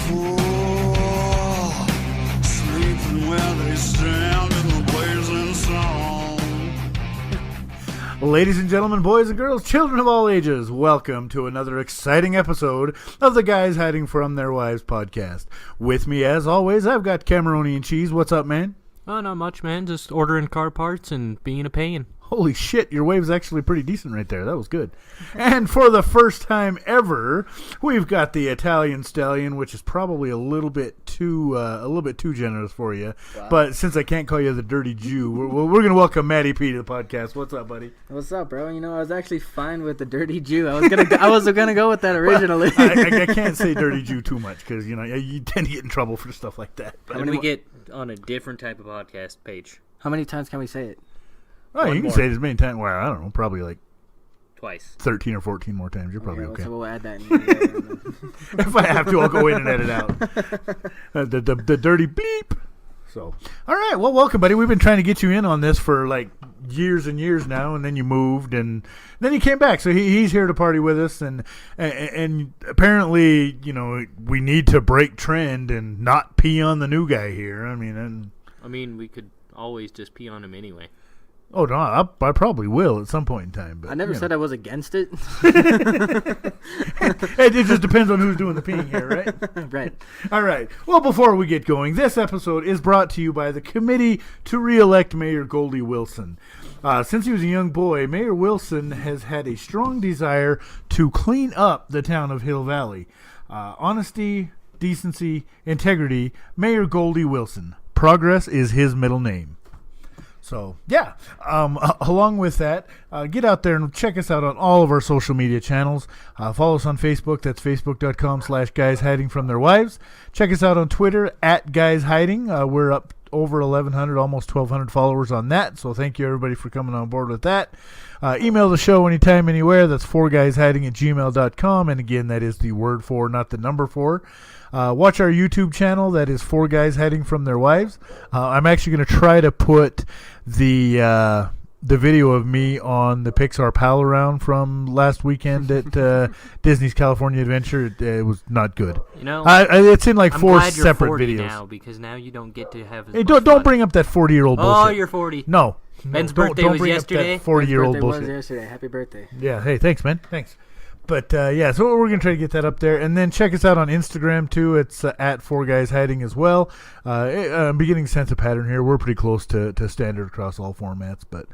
fool, sleeping where they stand in the blazing sun. Ladies and gentlemen, boys and girls, children of all ages, welcome to another exciting episode of the Guys Hiding From Their Wives podcast. With me, as always, I've got Kameroni and Cheese. What's up, man? Oh, not much, man. Just ordering car parts and being a pain. Holy shit, your wave's actually pretty decent right there. That was good. And for the first time ever, we've got the Italian Stallion, which is probably a little bit too generous for you. Wow. But since I can't call you the Dirty Jew, we're going to welcome Matty P to the podcast. What's up, buddy? What's up, bro? You know, I was actually fine with the Dirty Jew. I was gonna go with that originally. Well, I can't say Dirty Jew too much because you tend to get in trouble for stuff like that. But when we get on a different type of podcast page. How many times can we say it? Oh, you can say it as many times. Well, I don't know, probably like twice, 13 or 14 more times. You're probably okay. So we'll add that in. If I have to, I'll go in and edit out the dirty bleep. So, all right. Well, welcome, buddy. We've been trying to get you in on this for like years and years now, and then you moved, and then you came back. So he's here to party with us, and apparently, we need to break trend and not pee on the new guy here. I mean, we could always just pee on him anyway. Oh, no, I probably will at some point in time. But I never said I was against it. It just depends on who's doing the peeing here, right? Right. All right. Well, before we get going, this episode is brought to you by the Committee to Re-elect Mayor Goldie Wilson. Since he was a young boy, Mayor Wilson has had a strong desire to clean up the town of Hill Valley. Honesty, decency, integrity, Mayor Goldie Wilson. Progress is his middle name. So, yeah, along with that, get out there and check us out on all of our social media channels. Follow us on Facebook. That's facebook.com/Guys Hiding From Their Wives. Check us out on Twitter, @GuysHiding. We're up over 1,100, almost 1,200 followers on that. So thank you, everybody, for coming on board with that. Email the show anytime, anywhere. That's 4guyshiding@gmail.com. And again, that is the word 4, not the number 4. Watch our YouTube channel. That is 4 Guys Hiding From Their Wives. I'm actually going to try to put the video of me on the Pixar Pal Around from last weekend at Disney's California Adventure. It was not good. It's in like I'm 4 glad you're separate 40 videos. now, because now you don't get to have. Hey, don't bring up that 40-year-old bullshit. Oh, you're 40. No. Ben's birthday was yesterday. 40-year-old bullshit. Was yesterday. Happy birthday. Yeah. Hey, thanks, man. Thanks. But, so we're going to try to get that up there. And then check us out on Instagram, too. It's at 4 Guys Hiding as well. I'm beginning to sense a pattern here. We're pretty close to standard across all formats. But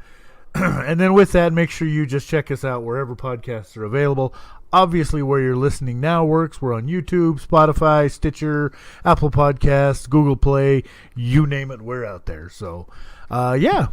and then with that, make sure you just check us out wherever podcasts are available. Obviously, where you're listening now works. We're on YouTube, Spotify, Stitcher, Apple Podcasts, Google Play. You name it, we're out there. So,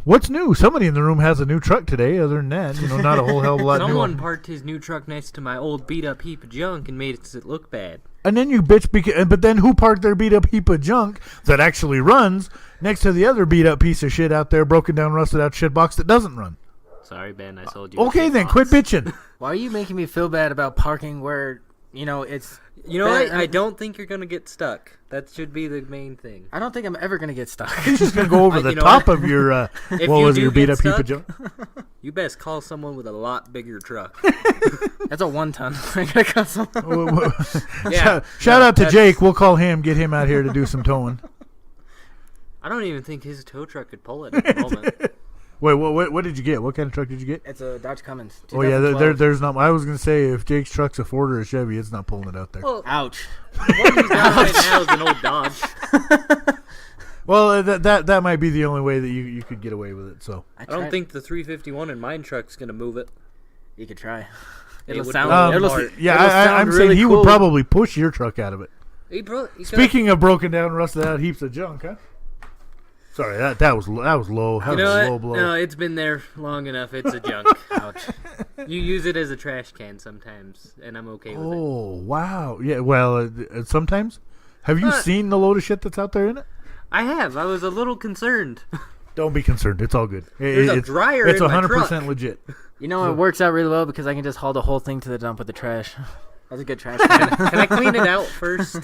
what's new? Somebody in the room has a new truck today. Other than that, not a whole hell of a lot new. Someone parked his new truck next to my old beat-up heap of junk and made it look bad. And then you bitch, but then who parked their beat-up heap of junk that actually runs next to the other beat-up piece of shit out there, broken down, rusted-out shit box that doesn't run? Sorry, Ben, I sold you. Okay, then, quit bitching. Why are you making me feel bad about parking where, it's... You know what? I don't think you're going to get stuck. That should be the main thing. I don't think I'm ever going to get stuck. He's just going to go over the top of your, your beat-up heap of junk? You best call someone with a lot bigger truck. That's a 1-ton. I got to call someone. Shout out to Jake. We'll call him, get him out here to do some towing. I don't even think his tow truck could pull it at the moment. Wait, what did you get? What kind of truck did you get? It's a Dodge Cummins. Oh, yeah, there's not... I was going to say, if Jake's truck's a Ford or a Chevy, it's not pulling it out there. Well, ouch. What he's got right now is an old Dodge. Well, that might be the only way that you could get away with it, so... I don't think the 351 in mine truck's going to move it. You could try. It'll sound... I'm saying he would probably push your truck out of it. Speaking of broken down, rusted out heaps of junk, huh? Sorry, that was low. That was a low blow. No, it's been there long enough. It's a junk. Ouch. You use it as a trash can sometimes, and I'm okay with it. Oh, wow. Yeah, well, sometimes. Have you seen the load of shit that's out there in it? I have. I was a little concerned. Don't be concerned. It's all good. There's a dryer in my truck. It's 100% legit. It works out really well because I can just haul the whole thing to the dump with the trash. That's a good trash can. Can I clean it out first?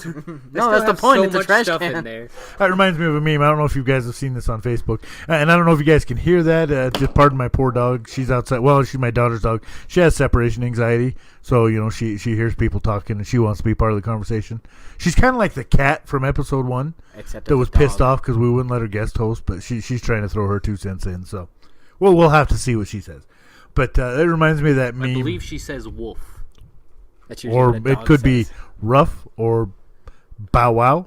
No, that's the point. So It's a much trash stuff can. in there. That reminds me of a meme. I don't know if you guys have seen this on Facebook. And I don't know if you guys can hear that. Just pardon my poor dog. She's outside. Well, she's my daughter's dog. She has separation anxiety. So, she hears people talking and she wants to be part of the conversation. She's kind of like the cat from episode 1 Except that was pissed off because we wouldn't let her guest host. But she's trying to throw her 2 cents in. So, we'll have to see what she says. But it reminds me of that meme. I believe she says wolf. That's usually Or what a it dog could be says. rough or bow wow.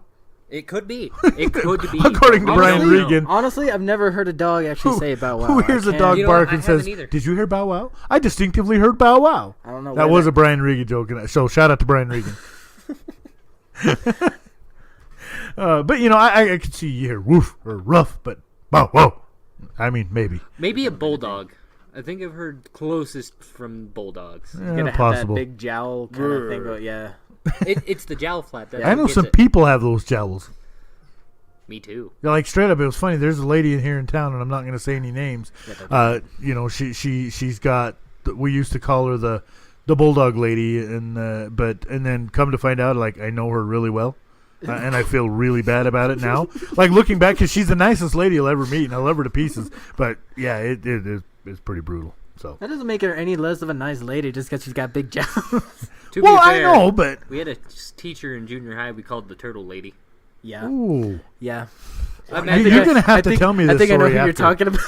It could be. It could be. According to We Brian don't know. Regan. Honestly, I've never heard a dog actually say bow wow. Who hears I a can't- dog You know bark what? and I says, haven't either. "Did you hear bow wow?" I distinctively heard bow wow. I don't know. That where was a Brian Regan joke. So shout out to Brian Regan. But I could see you hear woof or rough, but bow wow. I mean, maybe. Maybe a bulldog. I think I've heard closest from bulldogs. You're gonna have possible. that big jowl kind of thing. But yeah. It's the jowl flap. That I know gets some it. people have those jowls. Me too. Like straight up, it was funny. There's a lady in here in town, and I'm not going to say any names. She's got. We used to call her the bulldog lady, and then come to find out, like I know her really well, and I feel really bad about it now. Like looking back, because she's the nicest lady you'll ever meet, and I love her to pieces. But yeah, it is pretty brutal. So. That doesn't make her any less of a nice lady just because she's got big jowls. To Well, be I fair, know, but we had a teacher in junior high we called the turtle lady. Yeah. ooh. Yeah. You're gonna have to tell me this I think I know story who you're after. talking about.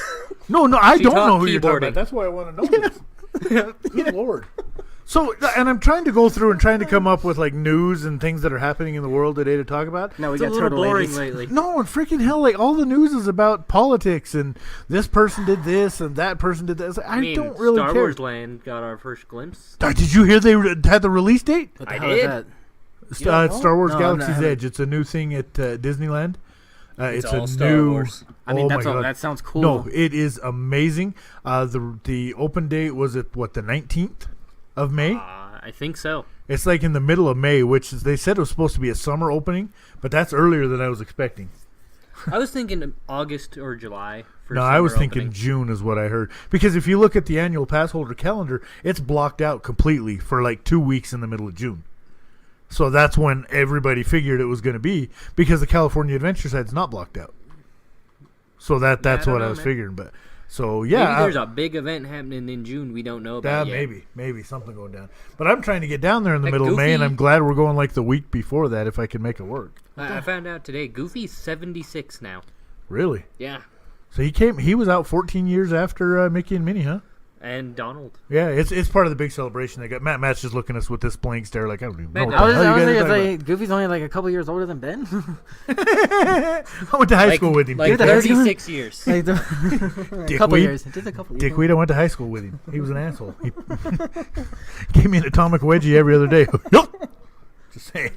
No, I She don't taught know who you're talking keyboarding. about. That's why I want to know this. Good Lord. So, and I'm trying to go through and trying to come up with like news and things that are happening in the world today to talk about. No, we It's a got little turtle boring ladies. lately. No, and freaking hell, like all the news is about politics and this person did this and that person did this. I mean, don't really Star care. Wars Land got our first glimpse. Did you hear they had the release date? What the I hell is did. that? You don't know? Star Wars No, Galaxy's I Edge. It's a new thing at Disneyland. It's all a Star new. Wars. I mean, oh that's my all. God. That sounds cool. No, it is amazing. The open date was at the 19th of May. I think so. It's like in the middle of May, which is, they said it was supposed to be a summer opening, but that's earlier than I was expecting. I was thinking August or July. For No, I was summer thinking opening. June is what I heard. Because if you look at the annual pass holder calendar, it's blocked out completely for like 2 weeks in the middle of June. So that's when everybody figured it was going to be, because the California Adventure side's not blocked out. So that's I don't what I know, was man. figuring. But so yeah, Maybe there's a big event happening in June we don't know about yet. maybe something going down. But I'm trying to get down there in the Like middle of May, and Goofy? I'm glad we're going like the week before that if I can make it work. I found out today. Goofy's 76 now. Really? Yeah, So he was out 14 years after Mickey and Minnie, huh? and Donald. Yeah, it's part of the big celebration they got. Matt's just looking at us with this blank stare, like I don't even know. Matt, What I was the hell you guys are honestly, talking like, Goofy's only like a couple years older than Ben. about. I went to high school with him. Like Dude, that's- 36 years. Like a couple Dickweed. years. Just a couple years. Dickweed, I went to high school with him. He was an asshole. He gave me an atomic wedgie every other day. Nope. Just saying.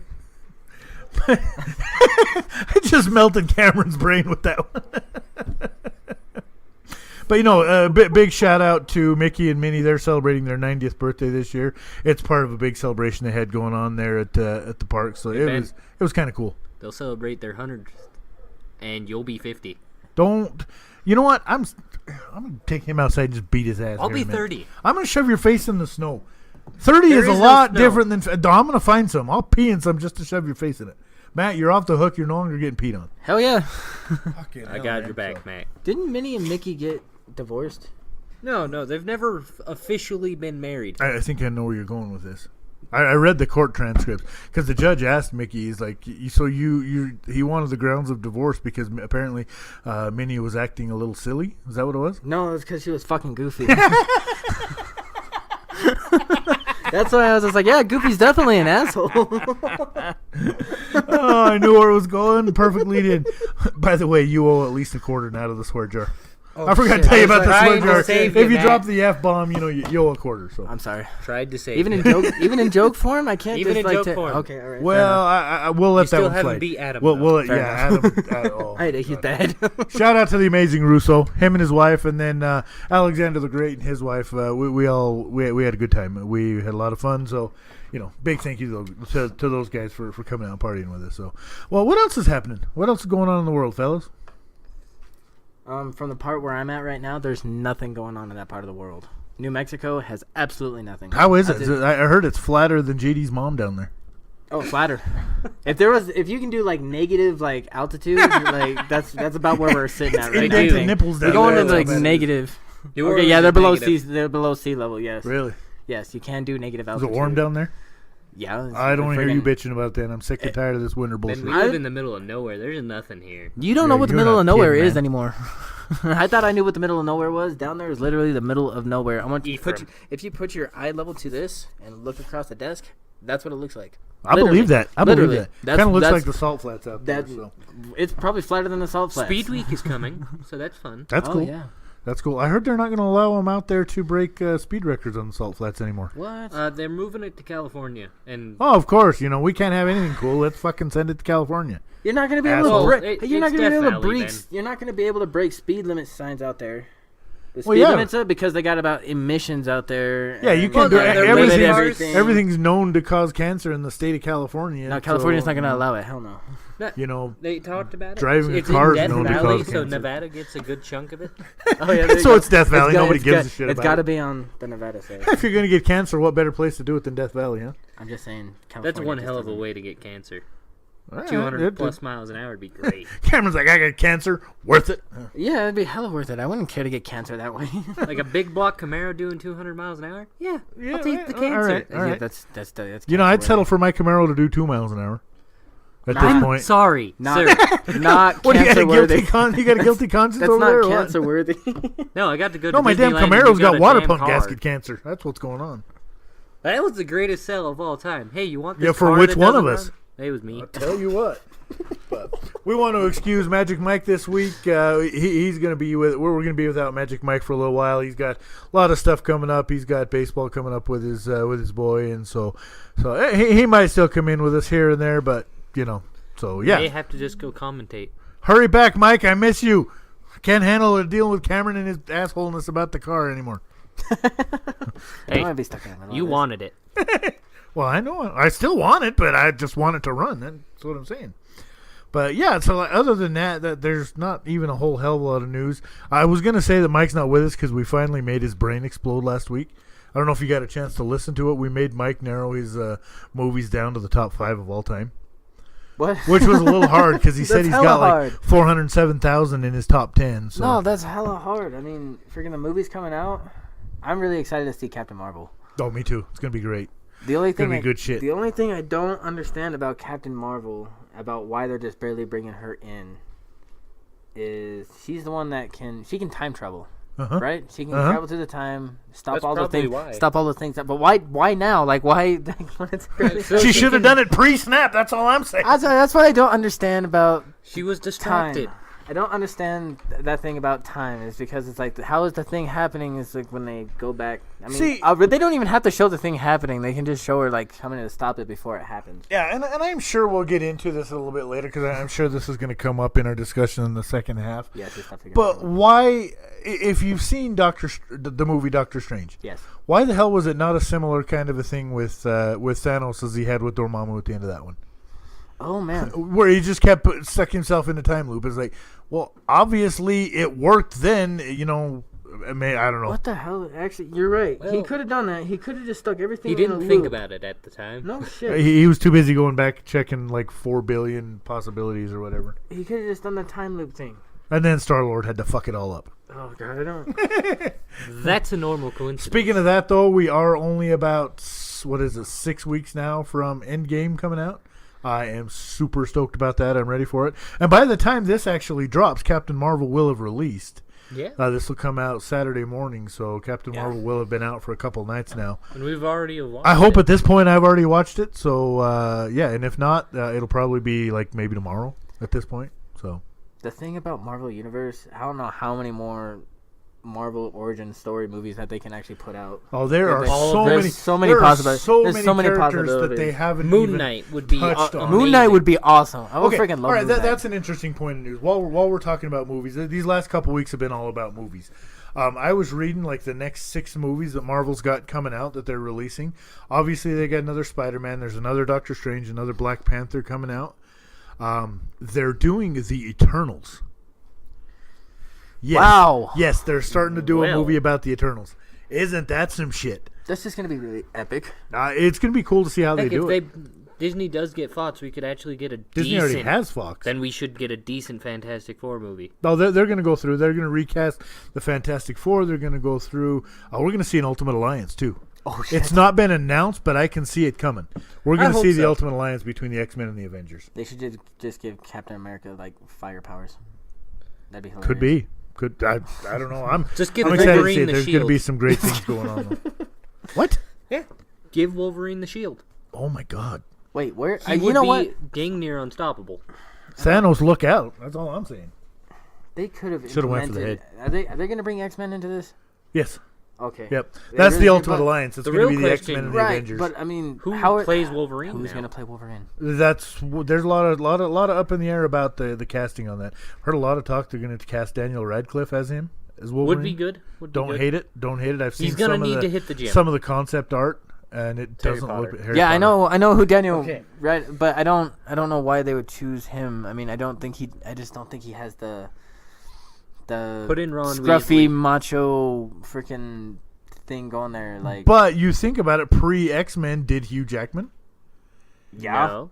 I just melted Cameron's brain with that one. But big shout out to Mickey and Minnie. They're celebrating their 90th birthday this year. It's part of a big celebration they had going on there at the park. So Hey, it Ben. was kind of cool. They'll celebrate their 100th, and you'll be 50. Don't. You know what? I'm gonna take him outside and just beat his ass. I'll here be in a minute. 30. I'm gonna shove your face in the snow. 30 There is a is no lot snow. different than. I'm gonna find some. I'll pee in some just to shove your face in it. Matt, you're off the hook. You're no longer getting peed on. Hell yeah. I got your back, Mac. Didn't Minnie and Mickey get divorced? No, they've never officially been married. I think I know where you're going with this. I read the court transcripts because the judge asked Mickey, he's like, he wanted the grounds of divorce because apparently Minnie was acting a little silly. Is that what it was? No, it was because she was fucking Goofy. That's why I was just like, yeah, Goofy's definitely an asshole. Oh, I knew where it was going. Perfect lead in. By the way, you owe at least a quarter out of the swear jar. I forgot to shit. tell you I was about the like, swear trying to jar. save If you, you drop Matt. the F-bomb, you owe a quarter. So. I'm sorry. Tried to say Even in joke form, I can't Even just in like joke form. Okay, all right. Well, I will let You that still one haven't slide. beat Adam, Well, though. yeah, Adam. Oh, I had to hit that. Shout out to the amazing Russo, him and his wife, and then Alexander the Great and his wife. We had a good time. We had a lot of fun. So, big thank you to those guys for coming out and partying with us. So, well, what else is happening? What else is going on in the world, fellas? From the part where I'm at right now, there's nothing going on in that part of the world. New Mexico has absolutely nothing. How is it? I heard it's flatter than JD's mom down there. Oh, flatter. If you can do like negative like altitude, like that's about where we're sitting at right now. Indented nipples down We're going there. to like negative. New Okay, Orleans yeah, is they're below negative. They're below sea level. Yes. Really? Yes, you can do negative Is altitude. it warm down there? Yeah. I don't hear you friggin- bitching about that. I'm sick and tired of this winter Man, bullshit. we live in the middle of nowhere. There's nothing here. You don't Yeah, know what the you're middle not of nowhere kidding, is man. anymore. I thought I knew what the middle of nowhere was. Down there is literally the middle of nowhere. I want you to Ephraim. if you put your eye level to this and look across the desk, that's what it looks like. I believe that. I believe Literally. that. That's- Kind of looks that's- like the salt flats out there. That So. it's probably flatter than the salt flats. Speed Week is coming, so that's fun. That's Oh cool. yeah. That's cool. I heard they're not going to allow them out there to break speed records on the salt flats anymore. What? They're moving it to California, and Oh, of course. We can't have anything cool. Let's fucking send it to California. You're not gonna be able Asshole. to break. It- You're not it's gonna be able to Death Valley, break. then. You're not gonna be able to break speed limit signs out there. The speed Well, yeah. limits are because they got about emissions out there. Yeah, you and can't do they're everything. rated everything. Everything's known to cause cancer in the state of California. No, California's so, not gonna allow it. Hell no. they talked about it. Driving a it's car in is Death known to Valley, cause so cancer. Nevada gets a good chunk of it. Oh yeah. there you So go. it's Death Valley. got- Nobody gives got- a shit It's about got to it. be on the Nevada side. If you're going to get cancer, what better place to do it than Death Valley, huh? I'm just saying. That's California one just hell of a doesn't- way to get cancer. All right, 200 plus miles an hour would be great. Cameron's like, I got cancer. Worth it. Yeah, it'd be hella worth it. I wouldn't care to get cancer that way. Like a big block Camaro doing 200 miles an hour? Yeah, I'll take the all cancer. right, all Yeah, right. that's I'd cancer settle worthy. for my Camaro to do 2 miles an hour. At I'm this point. sorry, Not, sir. not What, you got cancer a guilty worthy. you got a guilty conscience That's over there? not or what? cancer worthy. No, I got to go to No, my damn Disneyland and Camaro's you got a water damn pump car. gasket cancer. That's what's going on. That was the greatest sell of all time. Hey, you want this Yeah, for car which that one of doesn't us? run? It was me. I'll tell you what. But we want to excuse Magic Mike this week. He's going to be we're going to be without Magic Mike for a little while. He's got a lot of stuff coming up. He's got baseball coming up with his boy, and so he might still come in with us here and there. But so yeah. May have to just go commentate. Hurry back, Mike. I miss you. I can't handle dealing with Cameron and his assholeness about the car anymore. I might be stuck in the middle You of this. wanted it. Well, I know. I still want it, but I just want it to run. That's what I'm saying. But yeah, so other than that, there's not even a whole hell of a lot of news. I was going to say that Mike's not with us because we finally made his brain explode last week. I don't know if you got a chance to listen to it. We made Mike narrow his movies down to the top 5 of all time. What? Which was a little hard because he said That's he's got hella like hard. 407,000 in his top 10. So. No, that's hella hard. I mean, freaking the movie's coming out. I'm really excited to see Captain Marvel. Oh, me too. It's going to be great. The only thing Gonna be good shit. The only thing I don't understand about Captain Marvel, about why they're just barely bringing her in, is she's the one that can time travel, Uh-huh. right? She can Uh-huh. travel through the time, stop That's all the probably things, why. stop all the things. But why now? Like why? When it's So She she should have can- done it pre-snap. That's all I'm saying. that's what I don't understand about She was time. distracted. I don't understand that thing about time. Is because it's like how is the thing happening? Is like when they go back. I mean, See- they don't even have to show the thing happening. They can just show her like coming to stop it before it happens. Yeah, and I'm sure we'll get into this a little bit later because I'm sure this is going to come up in our discussion in the second half. Yeah, just have to get But it. why, if you've seen the movie Doctor Strange, Yes. why the hell was it not a similar kind of a thing with Thanos as he had with Dormammu at the end of that one? Oh man. Where he just kept stuck himself in the time loop. It's like, well, obviously it worked then, I don't know. What the hell? Actually, you're right. He Well- could have done that. He could have just stuck everything. He in a didn't think loop. about it at the time. No shit. He was too busy going back checking like 4 billion possibilities or whatever. He could have just done the time loop thing. And then Star-Lord had to fuck it all up. Oh god, I don't. That's a normal coincidence. Speaking of that, though, we are only about 6 weeks now from Endgame coming out. I am super stoked about that. I'm ready for it. And by the time this actually drops, Captain Marvel will have released. Yeah. This will come out Saturday morning, so Captain Marvel will have been out for a couple nights now. And we've already watched I hope it. at this point I've already watched it. So yeah, and if not, it'll probably be like maybe tomorrow at this point. So The thing about Marvel Universe, I don't know how many more Marvel origin story movies that they can actually put out. there are There's so so many there are possibilities. so There's many so many characters that possibilities. they haven't Moon even Knight would be touched on. Moon Knight would be awesome. I would Okay, freaking love all right, Moon Knight. that's an interesting point of news. While we're talking about movies, these last couple weeks have been all about movies. I was reading like the next 6 movies that Marvel's got coming out that they're releasing. Obviously, they got another Spider-Man. There's another Doctor Strange, another Black Panther coming out. They're doing the Eternals. Yes. Wow. Yes, they're starting to do a Well. movie about the Eternals. Isn't that some shit? That's just gonna be really epic. It's gonna be cool to see how Heck, they do it. Disney does get Fox, we could actually get a Disney decent... already has Fox. Then we should get a decent Fantastic Four movie. No, they're going to go through. They're going to recast the Fantastic Four. They're going to go through. We're going to see an Ultimate Alliance too. Oh shit! It's not been announced, but I can see it coming. We're going to hope see the so. Ultimate Alliance between the X-Men and the Avengers. They should just give Captain America like fire powers. That'd be hilarious. Could be. I don't know. I'm Just give I'm excited to Wolverine see it. the There's going to shield. be some great things going on. Though. What? Yeah. Give Wolverine the shield. Oh my God! Wait, where? He you would know be what? dang near unstoppable. Thanos, look out! That's all I'm saying. They could have Should've went for the implemented. Are they going to bring X-Men into this? Yes. Okay. Yep. They That's really the did, Ultimate but- Alliance. It's the going to real be the question- X-Men and the Right, Avengers. but I mean, Who how plays Wolverine Who's now? going to play Wolverine? There's a lot of up in the air about the casting on that. Heard a lot of talk. They're going to cast Daniel Radcliffe as him as Wolverine. Would be good. Don't hate it. Don't hate it. I've seen He's gonna some need of to hit the gym. some of the concept art, and it Harry doesn't Potter. look. Harry Yeah, Potter. I know who Daniel. Okay. Right, but I don't know why they would choose him. I mean, I just don't think he has the Put in Ron scruffy Weasley. macho freaking thing going there. Like, But you think about it, pre X-Men, did Hugh Jackman? yeah. No,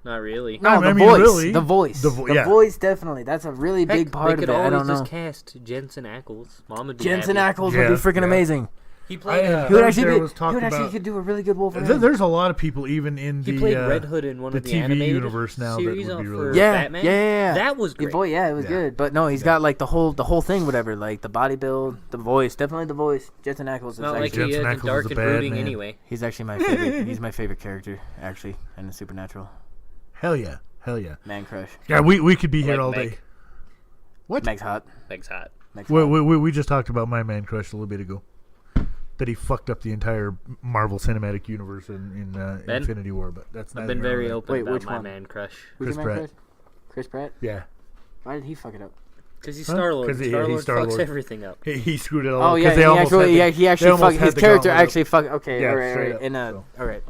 not really. No, I the mean, voice. really. The voice. The The yeah. voice, definitely. That's a really Heck, big part they of could it. I always don't know. just cast Jensen Ackles. Mom would be Jensen happy. Ackles Yeah, would be freaking yeah. amazing. He played. He would There actually was be. talk He would actually about- could do a really good Wolverine. There's a lot of people even in he the played Red Hood in one the of the TV animated universe now that series would be for really good. yeah, Batman. yeah. That was Your great. boy, yeah, it was Yeah. good. But no, he's got like the whole thing, whatever. Like the body build, the voice, definitely the voice. Jensen Ackles is Not like actually, he Jensen isn't Ackles dark is a and bad brooding man. anyway. he's actually my favorite. He's my favorite character actually in the Supernatural. Hell yeah. Man crush. Yeah, we could be here Like all Meg. day. What? Meg's hot. Meg's hot. Meg's We, hot. we just talked about my man crush a little bit ago. That he fucked up the entire Marvel Cinematic Universe in Ben? Infinity War, but that's not. I've been very open Wait, about which my one? man crush. Who's Chris your man Pratt. crush? Chris Pratt. Yeah, Why did he fuck it up? Because he's Huh? Star Lord. 'Cause he- Star he's Lord Star-Lord. fucks everything up. he screwed it all. Oh up, yeah, 'cause they almost had the- he actually they almost fucked had his the character. gauntlet up. Actually fuck. Okay, Yeah, all right, straight all up, right. so. All right.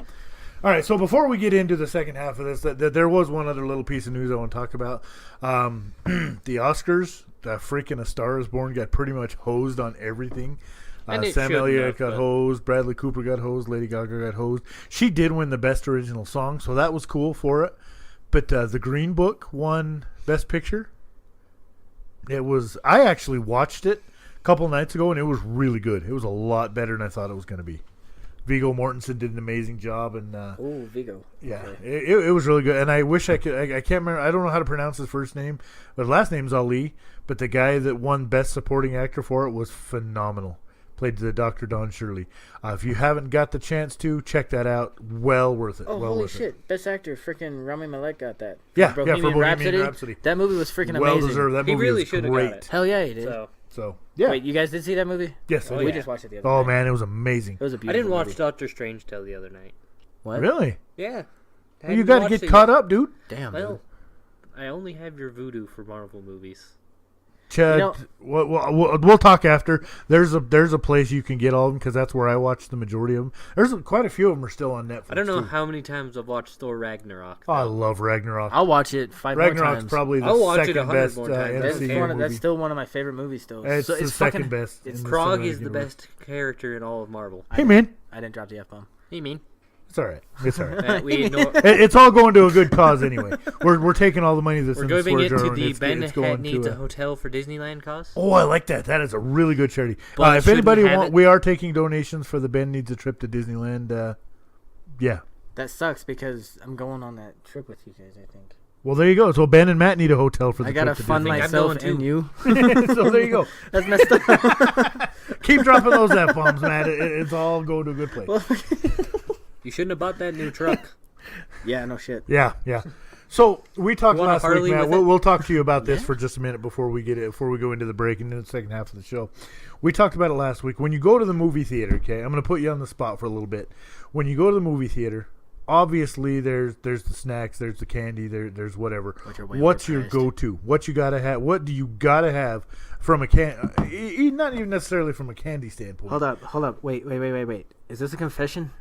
All right, so before we get into the second half of this, there was one other little piece of news I want to talk about. The Oscars, freaking A Star Is Born got pretty much hosed on everything. And it Sam shouldn't Elliott have, got but- hosed, Bradley Cooper got hosed, Lady Gaga got hosed. She did win the Best Original Song, so that was cool for it. But The Green Book won Best Picture. It was. I actually watched it a couple nights ago, and it was really good. It was a lot better than I thought it was going to be. Viggo Mortensen did an amazing job, and Oh, Vigo. yeah, Okay. it was really good. And I wish I could. I can't remember. I don't know how to pronounce his first name, but his last name's Ali. But the guy that won Best Supporting Actor for it was phenomenal. Played the Dr. Don Shirley. If you haven't got the chance to, check that out. Well worth it. Oh, well holy worth it. shit. Best actor, freaking Rami Malek got that. Yeah, For yeah, for Bohemian Rhapsody. That movie was freaking Well amazing. deserved. That He movie really was should've got great. it. Hell yeah, he did. So Yeah. Wait, you guys did see that movie? Yes, I Oh, did. We yeah. just watched it the other Oh night. man, it was amazing. It was a I beautiful didn't watch movie. Doctor Strange till the other night. What? Really? Yeah. I You hadn't got to watched get it caught yet. up, dude. Damn. Well, dude. I only have your voodoo for Marvel movies. Chad, You know- we'll talk after. There's a place you can get all of them because that's where I watched the majority of them. There's quite a few of them are still on Netflix. I don't know too. how many times I've watched Thor Ragnarok. Oh, I love Ragnarok. I'll watch it 5 more Ragnarok's times. probably the I'll watch it second 100 best more times. That's, MCU one of, movie. that's still one of my favorite movies still. It's So the second fucking, best. it's in the Krog cinematic is the universe. best character in all of Marvel. Hey man, I didn't drop the F-bomb. You mean? it's all right. It's all right. We ignore. It's all going to a good cause anyway. We're taking all the money that's We're in the giving storage it jar to and the it's Ben going Hat Needs to a Hotel for Disneyland cause. Oh, I like that. That is a really good charity. But If shouldn't anybody have want, it. we are taking donations for the Ben Needs a Trip to Disneyland. Yeah. That sucks because I'm going on that trip with you guys, I think. Well, there you go. So Ben and Matt need a hotel for the I gotta trip to fund Disney. I'm myself going and too. you. so there you go. That's messed up. Keep dropping those F-bombs, Matt. It's all going to a good place. You shouldn't have bought that new truck. Yeah, no shit. Yeah, yeah. So we talked You want a last week, Harley Matt. with We'll, it? we'll talk to you about this Yeah. for just a minute before we go into the break and then the second half of the show. We talked about it last week. When you go to the movie theater, okay, I'm going to put you on the spot for a little bit. When you go to the movie theater, obviously there's the snacks, there's the candy, there's whatever. Which are way What's your overpriced. go-to? What you gotta have? What do you gotta have from a not even necessarily from a candy standpoint? Hold up. Wait. Is this a confession?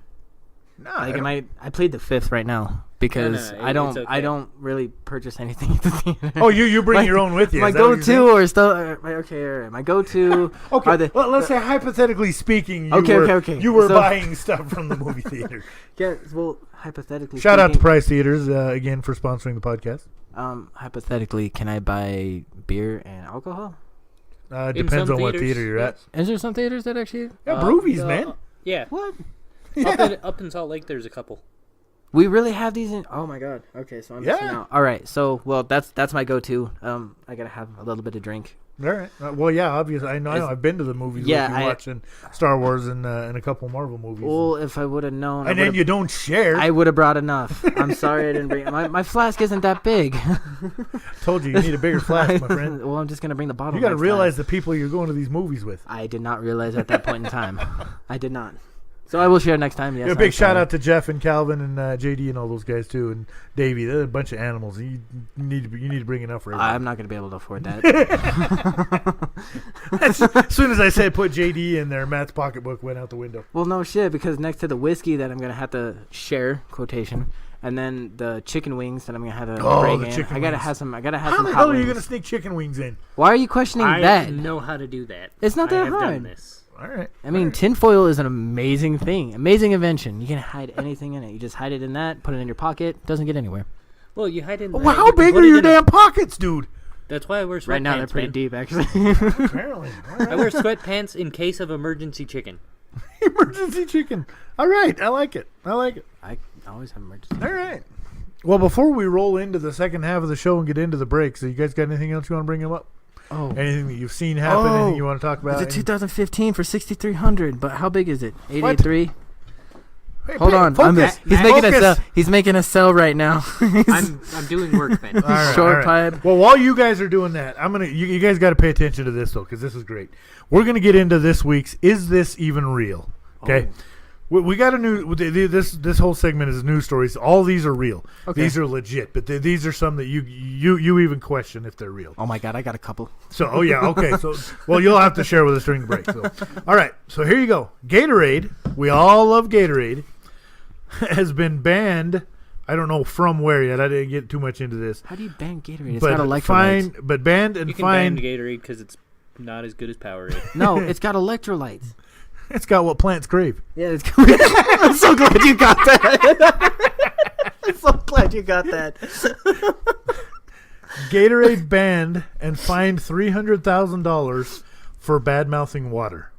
No, Like, I plead the fifth right now because No, I don't it's okay. I don't really purchase anything at the theater. Oh, you bring your own with you. My is that what you're saying? go-to or stuff. Okay, all right. My go-to. Okay, Are the, well, let's say hypothetically speaking, you Okay, were, okay, okay. you were So- buying stuff from the movie theater. yeah. Well, hypothetically. Shout out to speaking, Price Theaters again for sponsoring the podcast. Hypothetically, can I buy beer and alcohol? Depends some on what theaters, theater you're at. Is there some theaters that actually? Yeah, Broovies, man. Yeah. What? Up in Salt Lake, there's a couple. We really have these in. Oh my god. Okay, so I'm missing Yeah. out. All right, so well, that's my go-to. I gotta have a little bit of drink. All right. Well, yeah, obviously. I know. Is- I've been to the movies Yeah, with you watching Star Wars and a couple Marvel movies. Well, if I would have known, and then you don't share. I would have brought enough. I'm sorry I didn't bring my flask. Isn't that big? Told you need a bigger flask, my friend. Well, I'm just gonna bring the bottle. You got to next realize time. the people you're going to these movies with. I did not realize at that point in time. I did not. So I will share next time. Yes. Yeah, I'm big shout sorry. out to Jeff and Calvin and JD and all those guys too, and Davey. They're a bunch of animals. You need to bring enough for everybody. I'm not gonna be able to afford that. As soon as I said put JD in there, Matt's pocketbook went out the window. Well, no shit, because next to the whiskey that I'm gonna have to share quotation, and then the chicken wings that I'm gonna have to bring the in. chicken I gotta wings. have some. I gotta have How some the hot hell are you wings. going to sneak chicken wings in? Why are you questioning I that? know how to do that. It's not I that have done hard. this. All right. I mean, tinfoil is an amazing thing, amazing invention. You can hide anything in it. You just hide it in that, put it in your pocket, doesn't get anywhere. Well, you hide in. Well, that, how you can big put are it your in a- damn pockets, dude? That's why I wear sweatpants. Right now, they're pretty man. deep, actually. Apparently. All right. I wear sweatpants in case of emergency chicken. Emergency chicken. All right. I like it. I always have emergency. All right. Well, before we roll into the second half of the show and get into the break, so you guys got anything else you want to bring up? Oh, Anything that you've seen happen? Anything you want to talk about? it's a 2015 for 6,300, but how big is it? 883. Hey, Hold on, focus. he's making a Focus. sell. He's making a sell right now. I'm doing work, man. All right, Short all right. pipe. Well, while you guys are doing that, I'm gonna. You guys got to pay attention to this though, because this is great. We're gonna get into this week's "Is This Even Real?" Okay. We got a new. This whole segment is news stories. All these are real. Okay. These are legit. But these are some that you even question if they're real. Oh my god, I got a couple. So okay. So well, you'll have to share with us during the break. So all right. So here you go. Gatorade. We all love Gatorade. Has been banned. I don't know from where yet. I didn't get too much into this. How do you ban Gatorade? It's But got electrolytes. but banned and You can ban fined. Gatorade because it's not as good as Powerade. No, it's got electrolytes. It's got what plants crave. Yeah, it's I'm so glad you got that. I'm so glad you got that. Gatorade banned and fined $300,000 for bad mouthing water.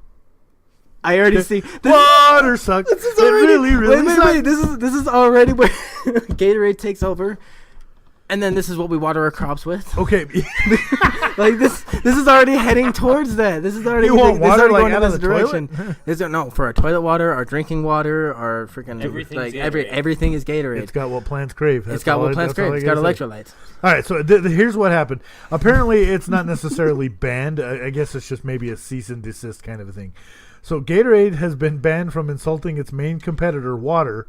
I already see. Water sucks. This is It already, really wait, sucks. This is already where Gatorade takes over, and then this is what we water our crops with. Okay. Like this is already heading towards that. This is already You want this is water, already like, going out in of this the toilet? direction. Is there no for our toilet water, our drinking water, our freaking Everything's like Gatorade. everything is Gatorade. It's got what plants crave. It's got what plants crave. It's got electrolytes. All right, so here's what happened. Apparently, it's not necessarily banned. I guess it's just maybe a cease and desist kind of a thing. So Gatorade has been banned from insulting its main competitor, water,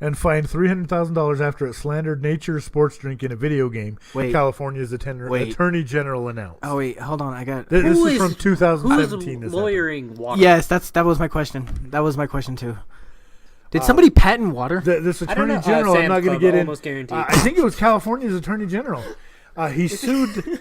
and fined $300,000 after it slandered Nature's sports drink in a video game. Wait. California's Wait. Attorney General announced. Oh wait, hold on. I got. This Who is is- from 2017. Who's this happened. lawyering water? Yes, that was my question. That was my question too. Did somebody patent water? This I don't Attorney know. General, I'm Sam's not going to Club, get in. almost guaranteed. I think it was California's Attorney General. He sued.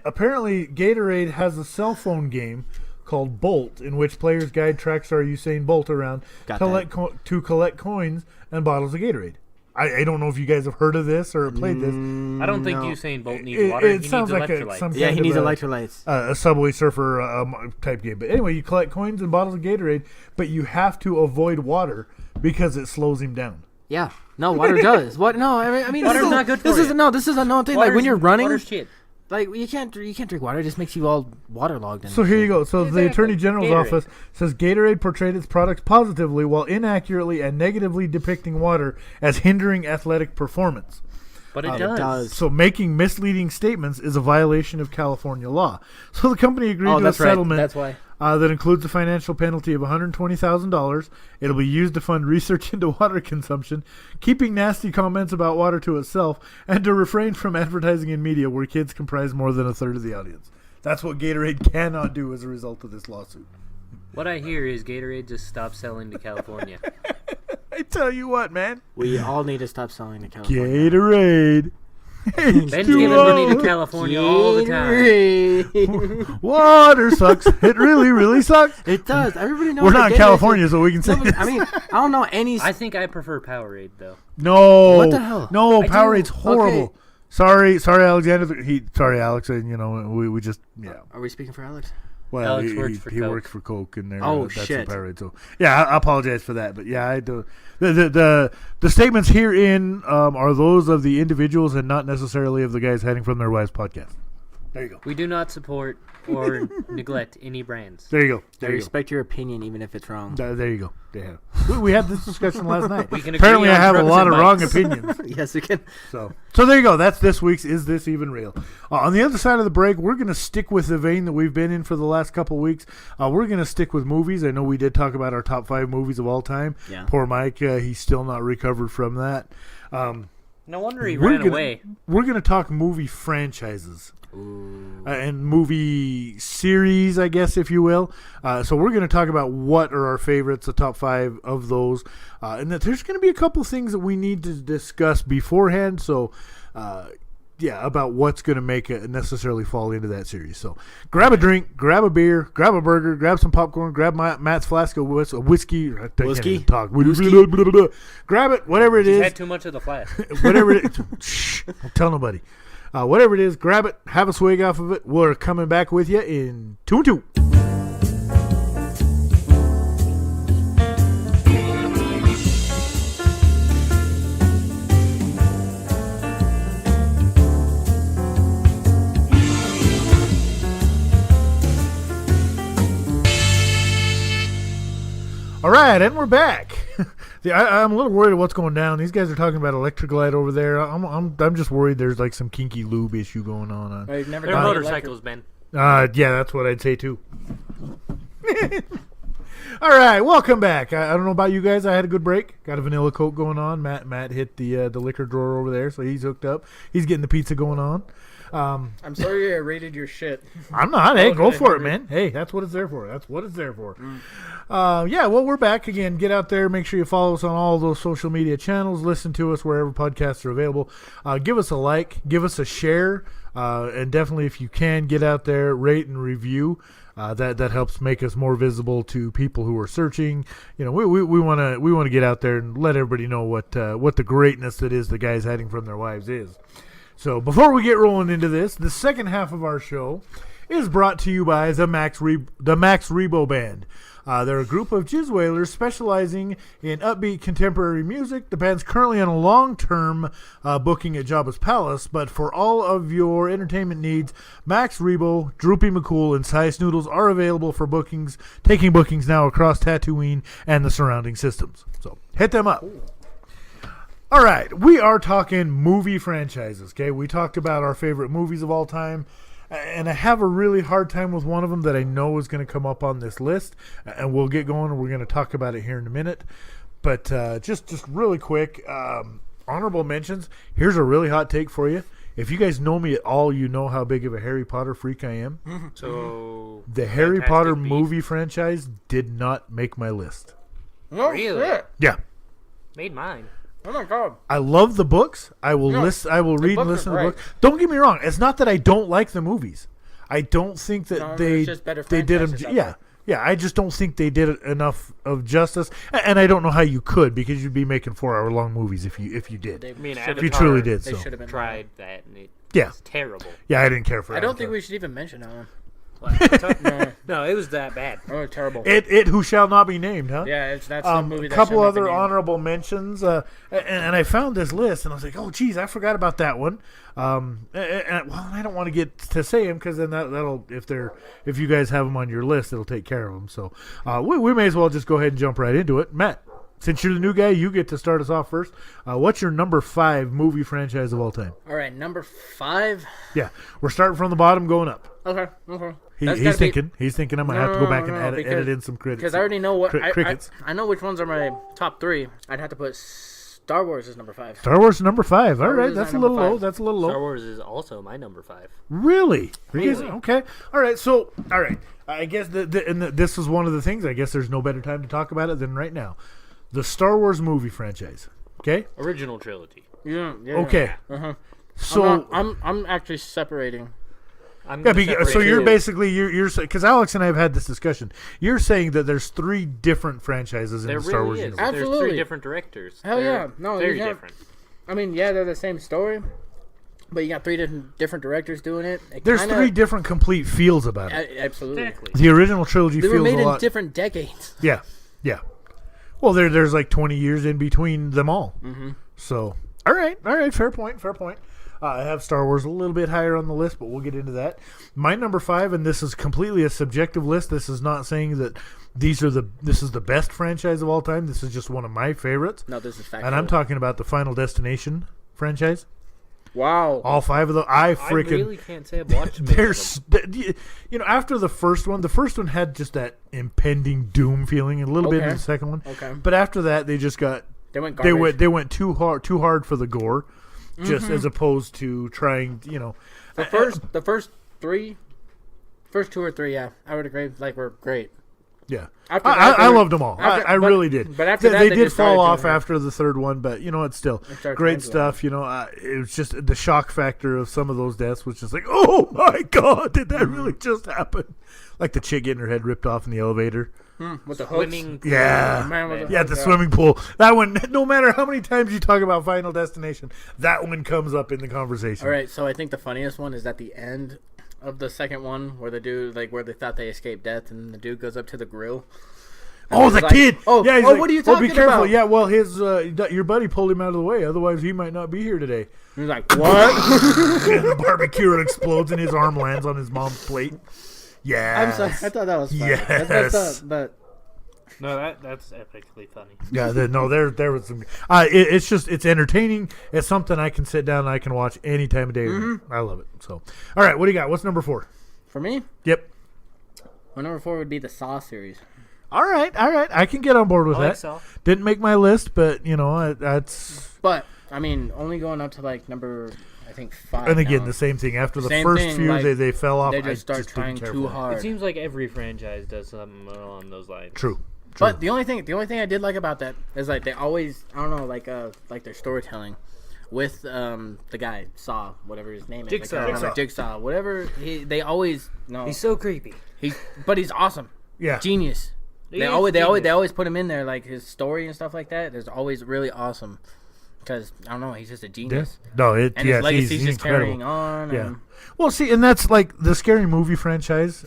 Apparently, Gatorade has a cell phone game called Bolt, in which players guide track star Usain Bolt around Got to collect coins and bottles of Gatorade. I don't know if you guys have heard of this or played this. I don't think No. Usain Bolt needs water. It He sounds needs like electrolytes. some Yeah, kind he of needs a- electrolytes. a Subway Surfer type game. But anyway, you collect coins and bottles of Gatorade, but you have to avoid water because it slows him down. Yeah. No, water does. What? No, I mean, Water's this is, not good for this you. is no. This is a known thing. Like when Water's- you're running, water's shit. like you can't drink water. It just makes you all waterlogged. And So here shit. you go. So the Exactly. Attorney General's Gatorade. office says Gatorade portrayed its products positively while inaccurately and negatively depicting water as hindering athletic performance. But it It does. does. So making misleading statements is a violation of California law. So the company agreed Oh, to a that's right. settlement That's why. that includes a financial penalty of $120,000. It'll be used to fund research into water consumption, keeping nasty comments about water to itself, and to refrain from advertising in media where kids comprise more than a third of the audience. That's what Gatorade cannot do as a result of this lawsuit. What I hear is Gatorade just stopped selling to California. I tell you what, man. We all need to stop selling to California. Gatorade. Ben's giving money to California all the time. Water sucks. It really, really sucks. It does. Everybody knows. We're not in Gatorade. California, so we can say No, this. I mean, I don't know any. I think I prefer Powerade though. No. What the hell? No, I do. Powerade's horrible. Okay. Sorry, Alexander. Sorry, Alex. You know, we just, yeah. Are we speaking for Alex? Well, Alex he works works for for Coke, and there. Oh, that's shit. the Powerade. So yeah, I apologize for that, but yeah, I do. The statements herein are those of the individuals and not necessarily of the guys hiding from their wives podcast. There you go. We do not support or neglect any brands. There you go. I There you go. respect your opinion, even if it's wrong. There you go. Yeah. We had this discussion last night. We can Apparently, agree I on have a drugs lot and of wrong bikes. opinions. Yes, we can. So there you go. That's this week's Is This Even Real? On the other side of the break, we're going to stick with the vein that we've been in for the last couple weeks. We're going to stick with movies. I know we did talk about our top 5 movies of all time. Yeah. Poor Mike, he's still not recovered from that. No wonder he We're ran gonna- away. We're going to talk movie franchises. Ooh. And movie series, I guess, if you will. So we're going to talk about what are our favorites, the top 5 of those, and that there's going to be a couple things that we need to discuss beforehand. So, about what's going to make it necessarily fall into that series. So, grab a drink, grab a beer, grab a burger, grab some popcorn, grab Matt's flask of whiskey. I can't Whiskey? even talk. Grab it, whatever it He's is. had too much of the flash. Whatever it is. Shh, don't tell nobody. Whatever it is, grab it, have a swig off of it. We're coming back with you in 2 and 2. All right, and we're back. I'm a little worried of what's going down. These guys are talking about electric light over there. I'm just worried there's like some kinky lube issue going on. They're motorcycles, Ben. Yeah, that's what I'd say too. All right, welcome back. I don't know about you guys. I had a good break. Got a vanilla Coke going on. Matt hit the liquor drawer over there, so he's hooked up. He's getting the pizza going on. I'm sorry I rated your shit. I'm not. Hey, go Okay, for it, hungry. man. Hey, that's what it's there for. Well, we're back again. Get out there. Make sure you follow us on all those social media channels. Listen to us wherever podcasts are available. Give us a like. Give us a share. And definitely, if you can, get out there, rate and review. That helps make us more visible to people who are searching. You know, we want to get out there and let everybody know what the greatness that is the guys hiding from their wives is. So before we get rolling into this, the second half of our show is brought to you by the Max Rebo Band. They're a group of jizz whalers specializing in upbeat contemporary music. The band's currently on a long-term booking at Jabba's Palace, but for all of your entertainment needs, Max Rebo, Droopy McCool, and Size Noodles are available for bookings, taking bookings now across Tatooine and the surrounding systems. So hit them up. All right, we are talking movie franchises, okay? We talked about our favorite movies of all time, and I have a really hard time with one of them that I know is going to come up on this list, and we'll get going, and we're going to talk about it here in a minute. But just really quick, honorable mentions. Here's a really hot take for you. If you guys know me at all, you know how big of a Harry Potter freak I am. So The Harry Fantastic Potter Beasts. movie franchise did not make my list. Oh, Really? shit. Yeah. made mine. Oh my god. I love the books. I will No, list. I will read and books listen are to the great. book. Don't get me wrong. It's not that I don't like the movies. I don't think that No, they it's just better they did them. franchises out Yeah, there. yeah. I just don't think they did enough of justice. And I don't know how you could, because you'd be making 4-hour long movies if you did. They I mean, should've- If you Avatar, truly did. They So should have been. Tried that, and it yeah, was terrible. yeah. I didn't care for. I don't Avatar. think we should even mention that one. no, no, it was that bad. Oh, terrible. It who shall not be named, huh? Yeah, that's the movie. A That couple should have other been named. honorable mentions, and I found this list, and I was like, "Oh, geez, I forgot about that one." And I don't want to get to say them, because then that'll if you guys have them on your list, it'll take care of them. So we may as well just go ahead and jump right into it. Matt, since you're the new guy, you get to start us off first. What's your number 5 movie franchise of all time? All right, number 5. Yeah, we're starting from the bottom, going up. Okay. That's He's gotta be- thinking. He's thinking. I might have to go back and edit in some critics. Because I already know what crickets. I know which ones are my top 3. I'd have to put Star Wars as number 5. Star Wars number 5. All Star right, Wars is that's a my little number low. 5. That's a little low. Star Wars is also my number 5. Really? Really? Okay. All right. So, all right. I guess this is one of the things. I guess there's no better time to talk about it than right now. the Star Wars movie franchise. Okay. Original trilogy. Yeah. Okay. Uh-huh. So I'm actually separating. I'm yeah, gonna separate so you're two. basically you're because Alex and I have had this discussion. You're saying that there's 3 different franchises in There the Star Wars really is. universe. There's Absolutely. 3 different directors. Hell They're yeah. No, very you have- different. I mean, yeah, they're the same story, but you got 3 different directors doing it. There's 3 different complete feels about it. Absolutely. Exactly. The original trilogy They were feels made a in lot. different decades. Yeah, yeah. Well, there's like 20 years in between them all. Mm-hmm. So, all right, fair point. I have Star Wars a little bit higher on the list, but we'll get into that. My number 5, and this is completely a subjective list. This is not saying that this is the best franchise of all time. This is just one of my favorites. No, this is factual. And I'm talking about the Final Destination franchise. Wow. All 5 of them. I I really can't say I've watched many of There's, after the first one had just that impending doom feeling, and a little bit in Okay. the second one. Okay. But after that, they just got They went garbage. they went too hard for the gore, just as opposed to trying. The first 2 or 3, yeah, I would agree. Like, were great. Yeah, After I that, they were- loved them all. after- I but- really did. but after that, they they did just fall started off doing- after the third one, but it's still started great trying to stuff. It was just the shock factor of some of those deaths was just like, oh my god, did that really just happen? Like the chick getting her head ripped off in the elevator. with the hooks. Swimming. Yeah. Man with the Yeah, hooks, the swimming pool. That one, no matter how many times you talk about Final Destination, that one comes up in the conversation. All right, so I think the funniest one is at the end of the second one, where the dude, like, where they thought they escaped death, and the dude goes up to the grill. Oh, he's the like, kid. "Oh, yeah, he's oh, like, what are you be talking careful. about?" Yeah, well, his your buddy pulled him out of the way. Otherwise, he might not be here today. He's like, what? And the barbecue explodes, and his arm lands on his mom's plate. Yeah. I'm sorry. I thought that was funny. Yes. But No, that's epically funny. Yeah, there was some. It's entertaining. It's something I can sit down and I can watch any time of day. I love it. So, all right, what do you got? What's number 4? for me, Yep. my number 4 would be the Saw series. All right. I can get on board with I like that. Saw. Didn't make my list, but that's. But I mean, only going up to like number, I think 5. And again, now. the same thing. After the Same first thing, few, like, they fell off. they just start didn't trying care too for it. hard. It seems like every franchise does something along those lines. True. But the only thing I did like about that is like they always, I don't know, like their storytelling with the guy Saw, whatever his name is, Jigsaw. I can't remember. Jigsaw, whatever. They always He's so creepy. but he's awesome. Yeah. Genius. He They is always genius. put him in there, like his story and stuff like that. Is always really awesome because I don't know, he's just a Yeah. genius. No, And his he's legacy's just incredible. carrying on. Yeah. And Well, see, and that's like the scary movie franchise.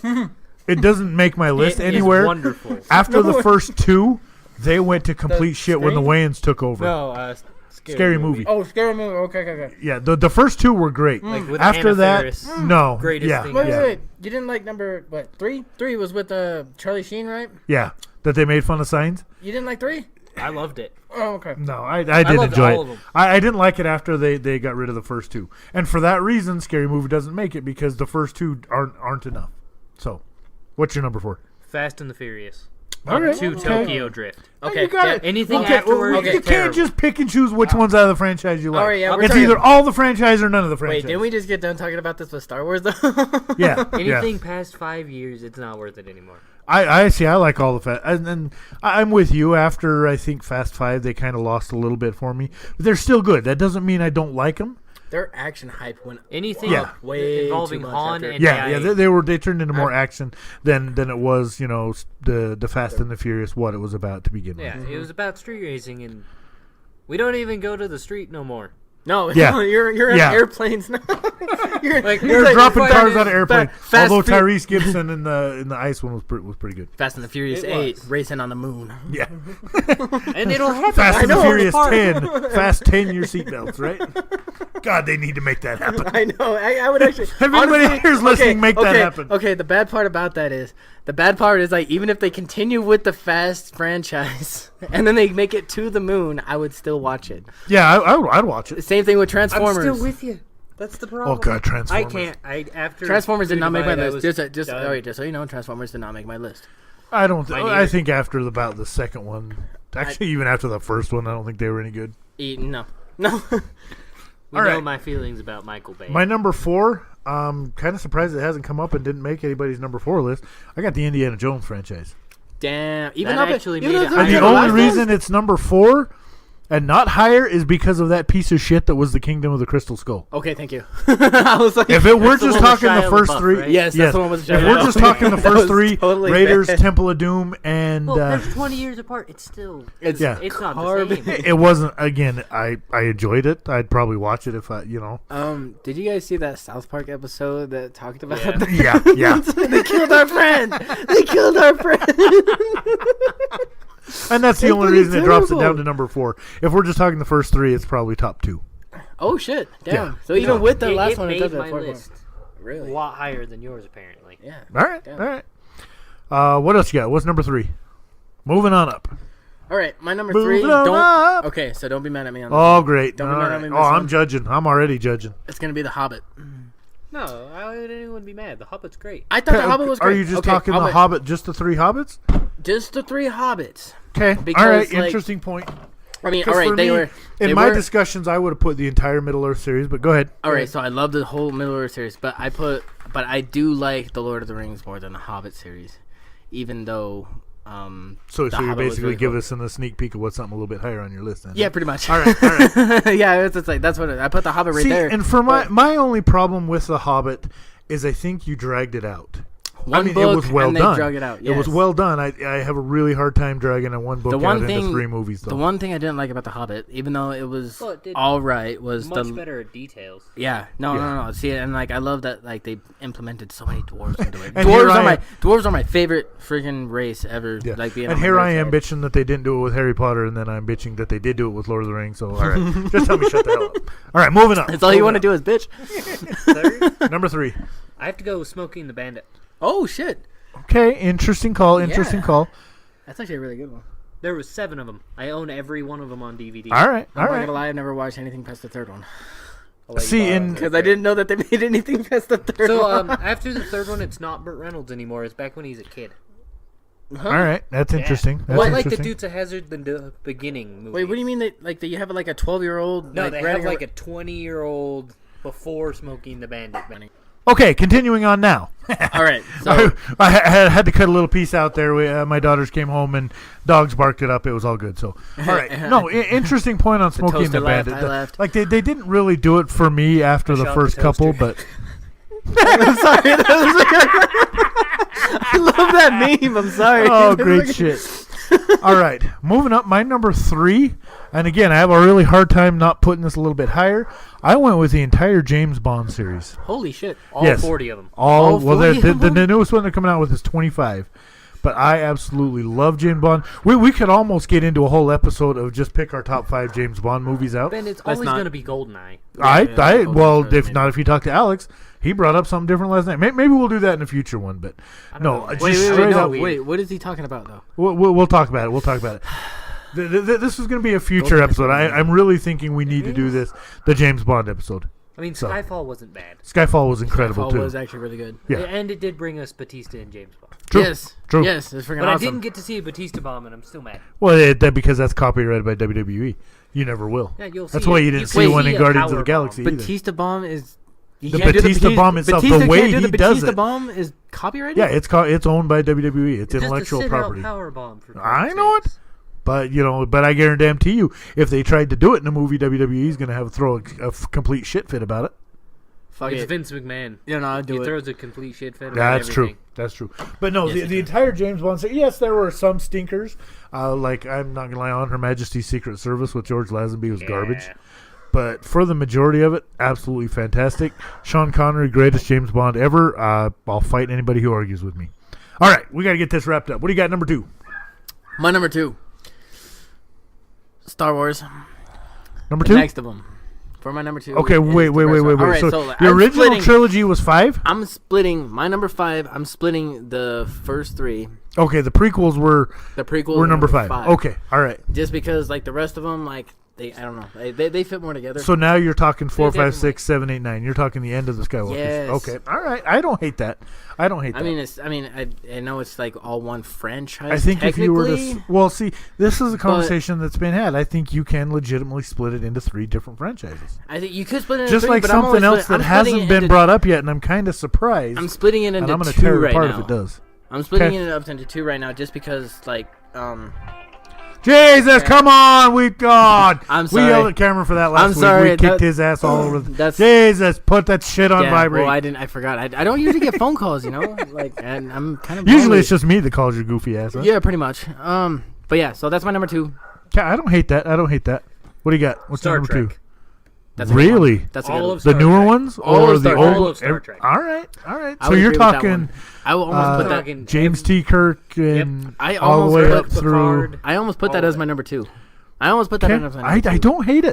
It doesn't make my list It is anywhere. wonderful. After the first 2, they went to complete shit when the Scream? Wayans took over. No, Scary movie. oh, scary movie. Okay. Yeah, the first 2 were great. Like with After Anna that, Faris. no. Greatest yeah, thing Wait, yeah, wait. You didn't like number 3? 3 was with Charlie Sheen, right? yeah. That they made fun of signs. You didn't like 3? I loved it. Oh, okay. No, I did loved enjoy all of it. them. I didn't like it after they got rid of the first 2, and for that reason, Scary Movie doesn't make it because the first 2 aren't enough. So, what's your number 4? Fast and the Furious. All right, To okay. Tokyo Drift. Okay. You got yeah. it. Anything Okay, afterwards okay. is You can't terrible. just pick and choose which ones out of the franchise you like. All right, yeah, we're it's talking- either all the franchise or none of the franchise. Wait, didn't we just get done talking about this with Star Wars though? Yeah, Anything yeah. past 5 years, it's not worth it anymore. I see. I like all the Fast, and I'm with you. After I think Fast 5, they kind of lost a little bit for me, but they're still good. That doesn't mean I don't like them. Their action hype went Anything Yeah. up way involving too much Han after- and Yeah, AI. they turned into more action than it was, the Fast and the Furious, what it was about to begin with. Yeah, it was about street racing, and we don't even go to the street no more. No, Yeah. no, you're in Yeah. airplanes now. you're Like, They're Like, dropping Fast- cars out of airplanes. Fast Although Fu- Tyrese Gibson in the ice one was pretty good. Fast and the Furious It 8 was. racing on the moon. Yeah, And it'll happen. Fast I and the know, Furious apart. 10. Fast 10 your seatbelts, right? God, they need to make that happen. I know. I would actually. If anybody honestly, here's listening, make that happen. Okay, the bad part about that is like even if they continue with the Fast franchise and then they make it to the moon, I would still watch it. Yeah, I'd watch it. Same thing with I'm Transformers. still with you. That's the problem. Oh God, Transformers. I can't. After Transformers did not make my Divide, I list. was Just done. all right, just so you know, Transformers did not make my list. I don't. Mine I either. think after about the second one, actually even after the first one, I don't think they were any good. No. We All know right. my feelings about Michael Bay. My number 4, kind of surprised it hasn't come up and didn't make anybody's number 4 list. I got the Indiana Jones franchise. Damn. Even That though actually even made though it they're And the higher. the only last reason one? it's number 4 and not higher is because of that piece of shit that was the Kingdom of the Crystal Skull. Okay, thank you. I was like, If it were That's the just one with talking the Shia first LaBeouf, 3, right? yes, that's the one with if Shia we're LaBeouf. just talking the That first was 3, totally Raiders, bad. Temple of Doom, and Well, they're 20 years apart. It's still. It's Yeah. It's not the garbage. same. it wasn't. Again, I enjoyed it. I'd probably watch it if I, Did you guys see that South Park episode that talked about Yeah. that? Yeah. They killed our friend. They killed our friend. And that's the It's only fucking reason it drops it down terrible. to number 4. If we're just talking the first 3, it's probably top 2. Oh shit! Damn. Yeah. So even with the It- last it one, it made does my that for list Really? a lot higher than yours, apparently. Yeah. All right. Damn. All right. What else you got? What's number 3? Moving on up. All right, my number Moving 3. on Don't. up. Okay, so don't be mad at me on this. Oh, one. great. Don't be All mad at right. me Oh, on this I'm one. judging. I'm already judging. It's gonna be The Hobbit. No, why would anyone be mad? The Hobbit's great. I thought The Hobbit was great. Are you just Okay, talking I'll the bet- Hobbit, just the 3 Hobbits? Just the 3 Hobbits. Okay. Because, All right. like- Interesting point. I mean, 'Cause all right, for they me, were. In they my were, discussions, I would have put the entire Middle Earth series, but go ahead. All right, so I love the whole Middle Earth series, but I do like the Lord of the Rings more than the Hobbit series, even though. So The you Hobbit was basically really give cool. us a sneak peek of what's something a little bit higher on your list. Then. Yeah, pretty much. All right. All right. Yeah, it's like that's what I put the Hobbit right See, there. and for but my only problem with the Hobbit is I think you dragged it out. one it book was well and done. they drug it out. It was yes. well done. I have a really hard time dragging a one book The one out thing- into 3 movies. Though. The one thing I didn't like about the Hobbit, even though it was Well, it did all right, was Much the better at details. yeah. No, Yeah. no. See, and like I love that like they implemented so many dwarves into it. And here I am- Dwarves are my favorite freaking race ever. Yeah. Like being And on my here I dad's am side. bitching that they didn't do it with Harry Potter, and then I'm bitching that they did do it with Lord of the Rings. So all right, just tell me shut the hell up. All right, moving on. That's all you want to do is bitch. Third, Number 3. I have to go with Smoking the Bandit. Oh shit, Okay, interesting call. Interesting Yeah. call. that's actually a really good one. There was 7 of them. I own every one of them on DVD. All right. I'm All not right. gonna lie, I've never watched anything past the third one I'll let you See, borrow in- it. because I didn't know that they made anything past the third So one. after the third one, it's not Burt Reynolds anymore. It's back when he's a kid. All right. That's interesting. That's Well, I like the interesting. Dukes of Hazzard the beginning movie. Wait, what do you mean that you have like a 12-year-old? No, like, they have running like a ar- 20-year-old before Smoking the Bandit. Okay, continuing on now. All right, so I had to cut a little piece out there. My daughters came home and dogs barked it up. It was all good. So, all right. No, interesting point on Smoking toaster the laughed, Bandit. I laughed. Like they didn't really do it for me after the shot first the toaster. couple, but I'm sorry. I love that meme. I'm sorry. oh, great shit. All right, moving up. My number 3, and again, I have a really hard time not putting this a little bit higher. I went with the entire James Bond series. Holy shit. All Yes. 40 of them. All well, 40 of the them? newest one they're coming out with is 25. But I absolutely love James Bond. We could almost get into a whole episode of just pick our top 5 James Bond movies out. Ben, it's Let's always not- going to be GoldenEye. Well, Golden if Star, not, if you talk to Alex, he brought up something different last night. Maybe we'll do that in a future one. But don't no, know, man. just straight up. Wait, what is he talking about though? We'll talk about it. We'll talk about it. This is going to be a future episode. I'm really thinking we need to do this, the James Bond episode. I mean, So. Skyfall wasn't bad. Skyfall was incredible Fall too. was actually really good. Yeah. And it did bring us Batista and James Bond. True. Yes. True. Yes, it's freaking But I awesome. didn't get to see a Batista bomb, and I'm still mad. Well, because that's copyrighted by WWE. You never will. Yeah, you'll That's see why it. you didn't You see can one see in a Guardians of power the Galaxy bomb. either. Batista bomb is you The can't do Batista bomb itself, the Batista way can't do he the does Batista it. bomb is copyrighted. Yeah, it's owned by WWE. It's Just intellectual a sit-out property. power bomb for I God's know sakes. But I guarantee you, if they tried to do it in a movie, WWE is going to throw a complete shit fit about it. Fuck It's it. Vince McMahon. Yeah, no, I'll do He it. throws a complete shit fit. That's about true. everything. That's true. But no, Yes, the entire James Bond series, yes, there were some stinkers. Like, I'm not going to lie, on Her Majesty's Secret Service with George Lazenby was garbage. Yeah. But for the majority of it, absolutely fantastic. Sean Connery, greatest James Bond ever. I'll fight anybody who argues with me. All right, we got to get this wrapped up. What do you got, number 2? My number 2. Star Wars. Number The 2? next of them. For my number 2. Okay, is wait. the first one. All right, So so the I'm original splitting- trilogy was 5? I'm splitting my number 5. I'm splitting the first 3. Okay, the prequels were The prequel were number 5. Okay, all right. Just because like the rest of them, like I don't know, they fit more together. So now you're talking 4, 5, definitely- 6, 7, 8, 9. You're talking the end of the Skywalker. Yes. Okay, all right. I don't hate that. I know it's like all one franchise. I think if you were to, technically. see, this is a conversation that's been had. I think you can legitimately split it into 3 different franchises. I think you could split it into Just 3, like but I'm something only else split- that I'm splitting hasn't it been into- brought up yet, and I'm kind of surprised. I'm splitting it and into I'm going to 2 tear it right apart now. if it does. I'm splitting Okay. it up into 2 right now, just because Jesus, come on, we God. I'm We sorry. yelled at Cameron for that last I'm week. sorry, We kicked that- his ass all over. that's- Jesus, put that shit on yeah, vibrate. well, I forgot. I don't usually get phone calls, and I'm kind of Usually it's just me that calls your goofy ass. Huh? yeah, pretty much. But yeah, so that's my number 2. I don't hate that. What do you got? What's Star number Trek. 2? That's a good one. Really? That's a All good one. of The Star newer Trek. ones All or of the Star old? Trek. All of Star Trek. All right. I So would you're agree with that talking one. I will almost put that. Talking James T. Kirk and I all the almost way put up through. Picard. I almost put that All as of my it. number 2. I almost put that Okay. as my number 2. I don't hate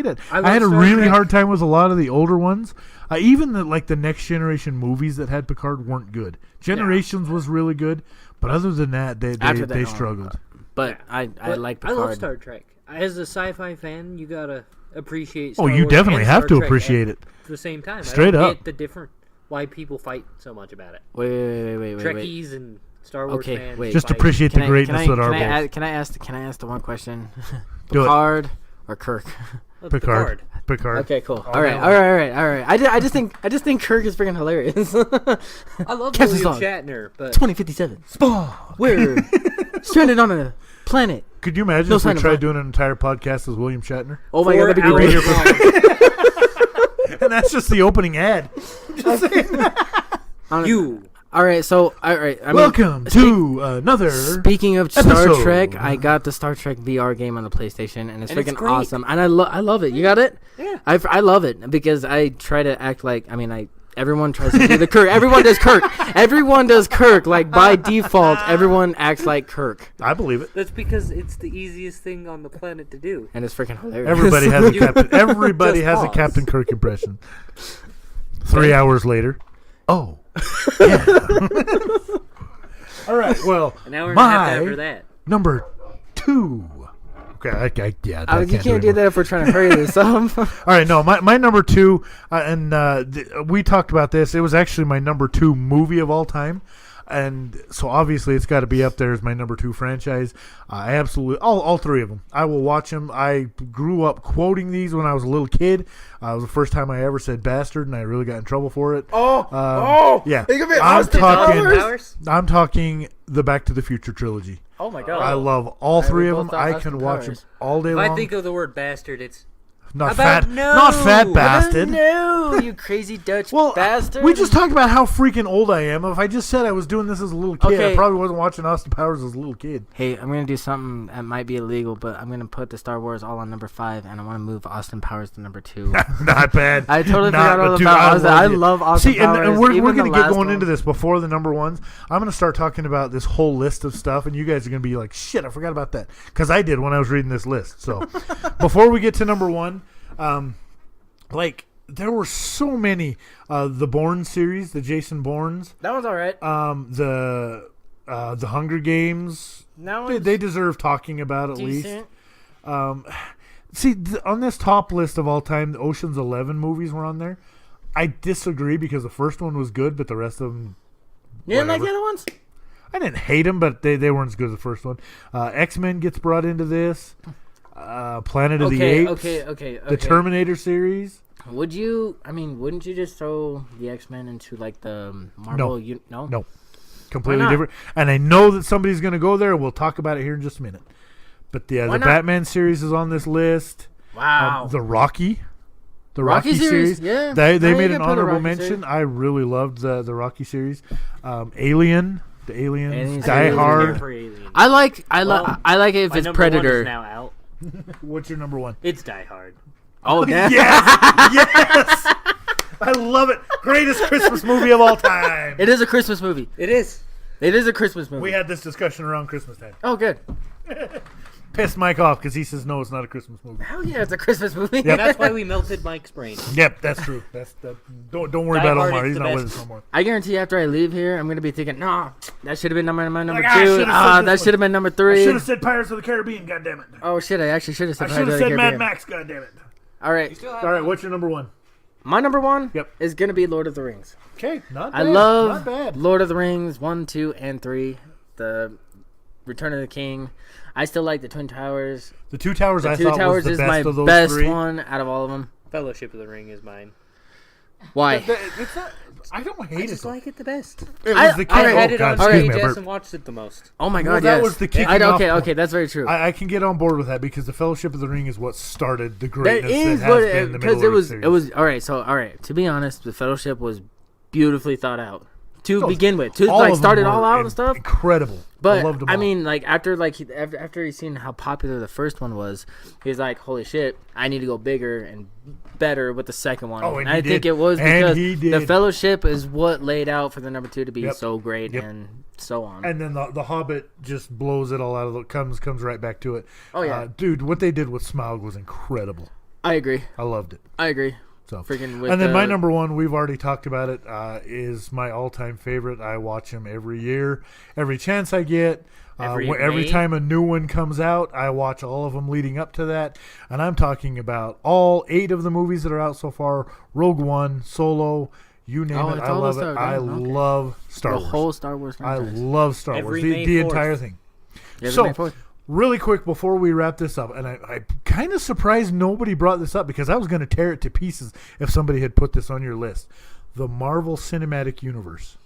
it. I I had a love Star really Trek. hard time with a lot of the older ones. Even the Next Generation movies that had Picard weren't good. Generations was really good, but other than that, After that, they no. struggled. But I But like I Picard. love Star Trek. As a sci-fi fan, you gotta appreciate. Oh, Star you Wars definitely and have Star to Trek appreciate it. at the same time. Straight I don't up. get the different why people fight so much about it. Wait. Trekkies and Star Wars Okay, fans. wait. Just fight. appreciate the greatness that are can I, both. can I ask the one question? Do it. Picard or Kirk? Picard. Okay, cool. Oh, All right. I just think Kirk is freaking hilarious. I love Captain William Spock. Shatner, but 2057. We're stranded on a planet. Could you imagine No if we sign of tried life. doing an entire podcast as William Shatner? Oh my god, that'd be 4 great. hours long. And that's just the opening ad. You. All right, so all right. I mean, Welcome to another. Speaking of Star episode. Trek, I got the Star Trek VR game on the PlayStation, and it's And it's freaking great. awesome. And I love it. You got it? Yeah. I love it because I try to act like everyone tries to do the Kirk. Everyone does Kirk. Everyone does Kirk. Like by default, everyone acts like Kirk, I believe it. That's because it's the easiest thing on the planet to do. and it's freaking hilarious. Everybody has a You Captain. Everybody just has a pause. Captain Kirk impression. 3 hours later. Oh. Yeah. All right. Well, And now we're gonna have to my have that. number 2. Okay. I You can't can't do anymore. that if we're trying to hurry this up. All right, no, my number 2, we talked about this. It was actually my number 2 movie of all time, and so obviously it's got to be up there as my number 2 franchise. I absolutely all 3 of them. I will watch them. I grew up quoting these when I was a little kid. It was the first time I ever said bastard, and I really got in trouble for it. Yeah. Think of it, I'm Austin talking. Powers? I'm talking the Back to the Future trilogy. Oh my god! I love all 3 of both them. thought I Austin can watch them Powers. all day If long. I think of the word bastard, it's not about fat, no. not fat bastard. No, you crazy Dutch Well, bastard! we just talked about how freaking old I am. If I just said I was doing this as a little kid, I Okay. probably wasn't watching Austin Powers as a little kid. Hey, I'm gonna do something that might be illegal, but I'm gonna put the Star Wars all on number 5, and I want to move Austin Powers to number 2. Not bad. I totally Not- forgot all dude, about Austin. I it. love Austin See, and Powers. we're even going the to get last going one. into this before the number ones. I'm going to start talking about this whole list of stuff, and you guys are going to be like, shit, I forgot about that. Because I did when I was reading this list. So before we get to number 1, there were so many. The Bourne series, the Jason Bournes, That one's all right. the Hunger Games. That They, one's they deserve talking about at least. decent. See, on this top list of all time, the Ocean's 11 movies were on there. I disagree because the first one was good, but the rest of them, You didn't like whatever. the other ones? I didn't hate them, but they weren't as good as the first one. X-Men gets brought into this. Planet of the Apes. Okay. The Terminator series. Would you? I mean, wouldn't you just throw the X-Men into like the Marvel? No. No. No. Completely not? different. And I know that somebody's going to go there. We'll talk about it here in just a minute. But the Why not? Batman series is on this list. Wow. The Rocky. The Rocky Rocky series, series. yeah. They Yeah, you made can an put a honorable Rocky mention. series. I really loved the Rocky series. Alien. The Aliens. Aliens, Die Aliens, Hard. For Alien. I like Well, it if My it's number 1 Predator. is now out. What's your number 1? It's Die Hard. Oh, damn. Yes! I love it. Greatest Christmas movie of all time. It is a Christmas movie. It is. It is a Christmas movie. We had this discussion around Christmas time. Oh, good. Pissed Mike off because he says no, it's not a Christmas movie. Hell yeah, it's a Christmas movie. Yep. And that's why we melted Mike's brain. Yep, that's true. Don't worry Die about Hard Omar. is He's the not with best. us no more. I guarantee after I leave here, I'm gonna be thinking, nah, that should have been my number Like, I 2. should've said Ah, this that one. should have been number I 3. should have said Pirates of the Caribbean. Goddammit. Oh shit, I actually should have said. I should have Pirates of said the Mad Caribbean. Max. Goddammit. All right, All right, what's your number 1? my number 1 Yep. is gonna be Lord of the Rings. Okay, not bad. I love not bad. Lord of the Rings 1, 2, and 3. The Return of the King. I still like the Twin Towers. The Two Towers. The I Two thought Towers was is the my best of those best 3. one out of all of them. Fellowship of the Ring is mine. Why? It's not. I don't I hate just it. like it the best. It was the I kick. had Oh, it God, on excuse me, I VHS burped. and watched it the most. Oh my god, Well, that yes. was the kicking okay, off okay, point. that's very true. I can get on board with that because the Fellowship of the Ring is what started the That greatness is that what has been the because Middle it Earth series. was all right. So all right, to be honest, the Fellowship was beautifully thought out to Oh, begin with. To all like of them start it were all out and stuff. Incredible. But I loved them all. mean, like after he's seen how popular the first one was, he's like, "Holy shit! I need to go bigger and better with the second one." Oh, and I he think did. it was And because he the did. Fellowship is what laid out for the number 2 to be Yep. so great Yep. and so on. And then the Hobbit just blows it all out of the comes right back to it. Oh, yeah. Dude, what they did with Smaug was incredible. I agree. I loved it. I agree. So Freaking with and then my the- number one, we've already talked about it, is my all-time favorite. I watch him every year, every chance I get. Every May? time a new one comes out, I watch all of them leading up to that. And I'm talking about all 8 of the movies that are out so far: Rogue One, Solo, you name Oh, it. it's I all love the it. Star- I okay. love Star the Wars. whole Star Wars I franchise. love Star Every Wars. May The 4th. entire thing. Every So, May 4th. really quick before we wrap this up, and I'm kind of surprised nobody brought this up because I was going to tear it to pieces if somebody had put this on your list. The Marvel Cinematic Universe.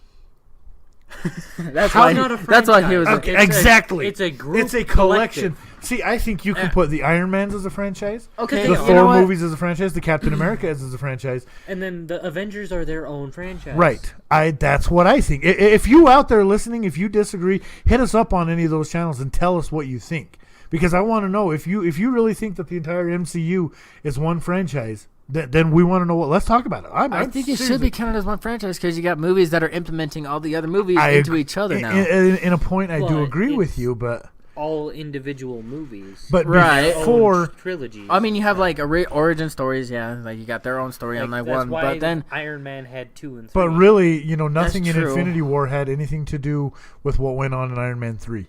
That's How why. not a That's why he franchise? was. Okay, It's a- exactly. it's a group It's a collection. collective. See, I think you can put the Iron Mans as a franchise, Okay, the you Thor know what? movies as a franchise, the Captain America as a franchise. And then the Avengers are their own franchise. Right. That's what I think. If you out there listening, if you disagree, hit us up on any of those channels and tell us what you think. Because I want to know if you really think that the entire MCU is one franchise, then we want to know what. Let's talk about it. I think it should be counted as one franchise because you got movies that are implementing all the other movies into each other now. In a point, I do But agree with it's- you, but All individual movies. but Right. before trilogies. I mean, you have like origin stories, yeah, like you got their own story on like that's one, why but then Iron Man had 2 and 3. but really, nothing in true. Infinity War had anything to do with what went on in Iron Man 3.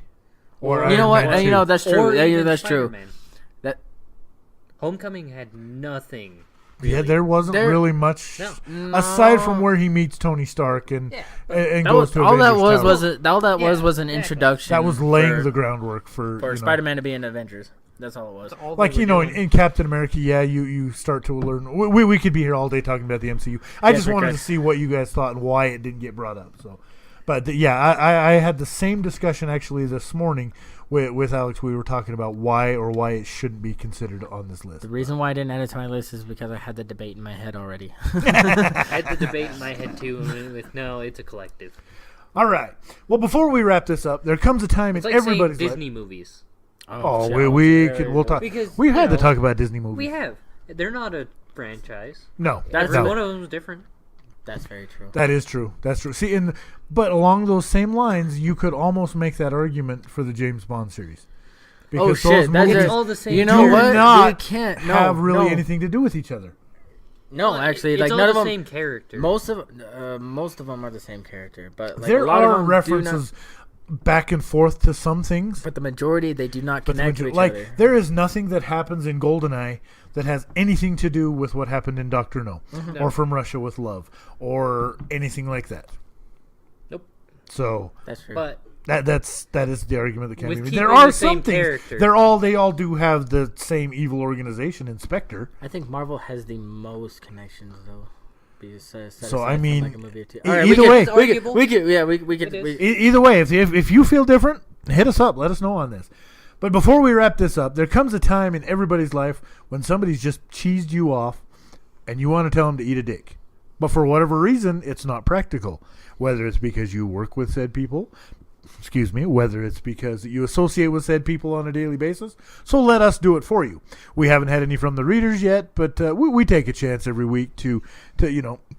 Or you know Iron what? Man You 2. know that's true. Or Yeah, even that's true. Spider-Man. That Homecoming had nothing. Yeah, really. there wasn't There- really much No. aside from where he meets Tony Stark and Yeah, and that goes was to all that Avengers was Tower. was a, all that was Yeah, was an exactly. introduction. That was laying for, the groundwork for Spider-Man to be in Avengers. That's all it was. All Like they were doing. in Captain America, yeah, you start to learn. We could be here all day talking about the MCU. I Yes, just we wanted could. to see what you guys thought and why it didn't get brought up. So, but yeah, I had the same discussion actually this morning with Alex. We were talking about why it shouldn't be considered on this list. The reason why I didn't add it to my list is because I had the debate in my head already. I had the debate in my head too, with no, it's a collective. All right. Well, before we wrap this up, there comes a time It's in like everybody's saying life. Disney movies. Oh, shit. we'll talk. Because, We you had to know, talk about Disney movies. We have. They're not a franchise. No, That's Every no. one of them is different. That's very true. That is true. That's true. See, but along those same lines, you could almost make that argument for the James Bond series. Oh Because shit! That's It's a- all the same You know do what? not You can't no, have really no. anything to do with each other. No, actually, it's like all none the of them. same character. Most of them are the same character, but like, There a lot of are them references back and forth to some things. but the majority they do not But the connect to major- each like other. there is nothing that happens in GoldenEye that has anything to do with what happened in Doctor No, Mm-hmm. or From Russia with Love, or anything like that. Nope. So That's true. But that is the argument that can be With made. keeping There are the some same things. character. They all do have the same evil organization, Inspector. I think Marvel has the most connections though. Set So, aside I from, mean, like, a movie or two. e- All right, either we way- could, we could, Arguable. we could, yeah, we could. It We, is. Either way, if you feel different, hit us up. Let us know on this. But before we wrap this up, there comes a time in everybody's life when somebody's just cheesed you off and you want to tell them to eat a dick. But for whatever reason, it's not practical. Whether it's because you work with said people, whether it's because you associate with said people on a daily basis. So let us do it for you. We haven't had any from the readers yet, but we take a chance every week to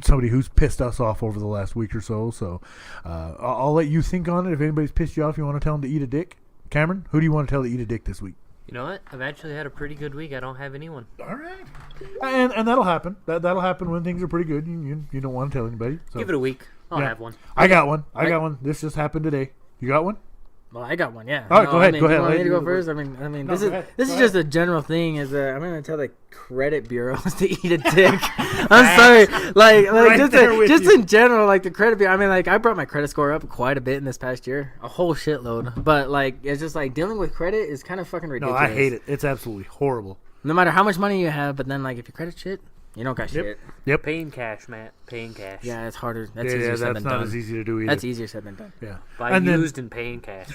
somebody who's pissed us off over the last week or so. So I'll let you think on it. If anybody's pissed you off, you want to tell them to eat a dick. Cameron, who do you want to tell to eat a dick this week? you know what? I've actually had a pretty good week. I don't have anyone. All right. And that'll happen. That'll happen when things are pretty good. You don't want to tell anybody. So. Give it a week. I'll Yeah. have one. I got one. This just happened today. You got one? well, I got one. Yeah. All right, go ahead, I mean, go you ahead. want me to You go go first? I mean, this is go this is ahead. just a general thing. Is I'm gonna tell the credit bureaus to eat a dick. I'm sorry, like Right just there with just you. in general, like the credit bureau. I mean, like I brought my credit score up quite a bit in this past year, a whole shitload. But like, it's just like dealing with credit is kind of fucking No, ridiculous. I hate it. It's absolutely horrible. No matter how much money you have, but then like if your credit shit, You don't got shit. Paying cash, Matt. Paying cash. Yeah, it's harder. That's Yeah, easier said that's than not done. as easy to do either. That's easier said than done. Yeah. Buy And then- used and paying cash.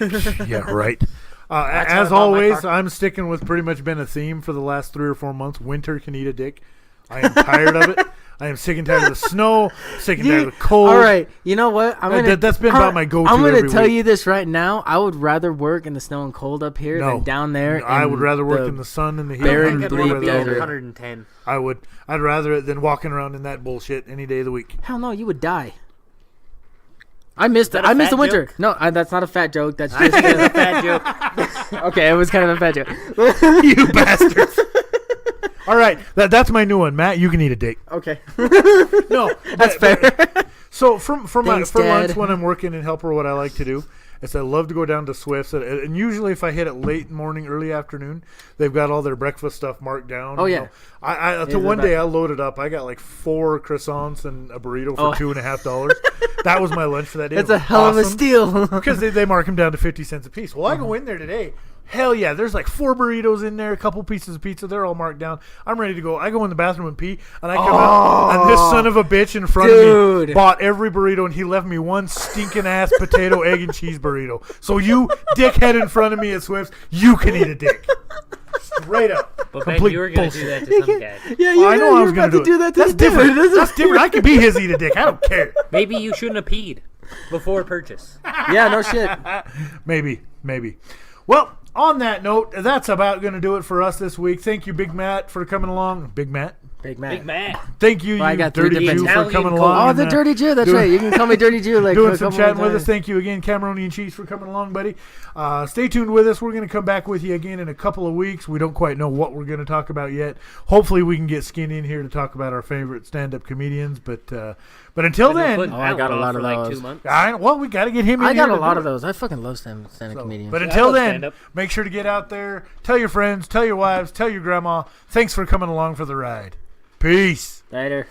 Yeah, right. That's how I As bought my always, car. I'm sticking with pretty much been a theme for the last 3 or 4 months. Winter can eat a dick. I am tired of it. I am sick and tired of the snow. Sick and tired of the cold. All right, you know what? That's been about my go-to I'm gonna every tell week. you this right now. I would rather work in the snow and cold up here No. than down there. I would rather work the in the sun and the heat. barren I could bleak be desert. 110. I would. I'd rather it than walking around in that bullshit any day of the week. Hell no, you would die. I missed it. that a I missed fat the winter. joke? No, that's not a fat joke. That's I just think it's a bad joke. okay. It was kind of a fat joke. You bastards. All right, that's my new one, Matt. You can eat a dick. Okay, No, that's fair. So for Thanks, lunch Dad. when I'm working in Helper, what I like to do is I love to go down to Swift's, and usually if I hit it late morning, early afternoon, they've got all their breakfast stuff marked down. Oh, you yeah. know. I Yeah, to one they're day I loaded up. I got like 4 croissants and a burrito for Oh. $2.50. That was my lunch for that day. That's It a was hell of a awesome. steal. Because they mark them down to 50 cents a piece. Well, I go in there today. Hell yeah, there's like 4 burritos in there, a couple pieces of pizza. They're all marked down. I'm ready to go. I go in the bathroom and pee, and I come out, and this son of a bitch in front of me Dude. bought every burrito, and he left me one stinking ass potato, egg, and cheese burrito. So you dickhead in front of me at Swift's, you can eat a dick. Straight up. But Ben, Complete you were going to do that to some guy. Yeah, Well, I know I was about going to do that. To That's the dude. different. That's different. I can be his eat a dick. I don't care. Maybe you shouldn't have peed before purchase. Yeah, no shit. Maybe. Well, on that note, that's about going to do it for us this week. Thank you, Big Matt, for coming along. Big Matt. Big man. Big Matt. Thank you, Well, I you got 3 dirty different Jew, for Italian coming code. along. Oh, and, the dirty Jew. That's doing- right. You can call me Dirty Jew. Like doing a some couple chatting with times. us. Thank you again, Kameroni and Cheese, for coming along, buddy. Stay tuned with us. We're going to come back with you again in a couple of weeks. We don't quite know what we're going to talk about yet. Hopefully, we can get Skinny in here to talk about our favorite stand-up comedians. But until then, Putting I got a Alan lot off of for like those. 2 months. we got to get him in I here got a to lot do of it. those. I fucking love stand-up comedians. But Yeah, I until love then, stand-up. make sure to get out there, tell your friends, tell your wives, tell your grandma. Thanks for coming along for the ride. Peace. Later.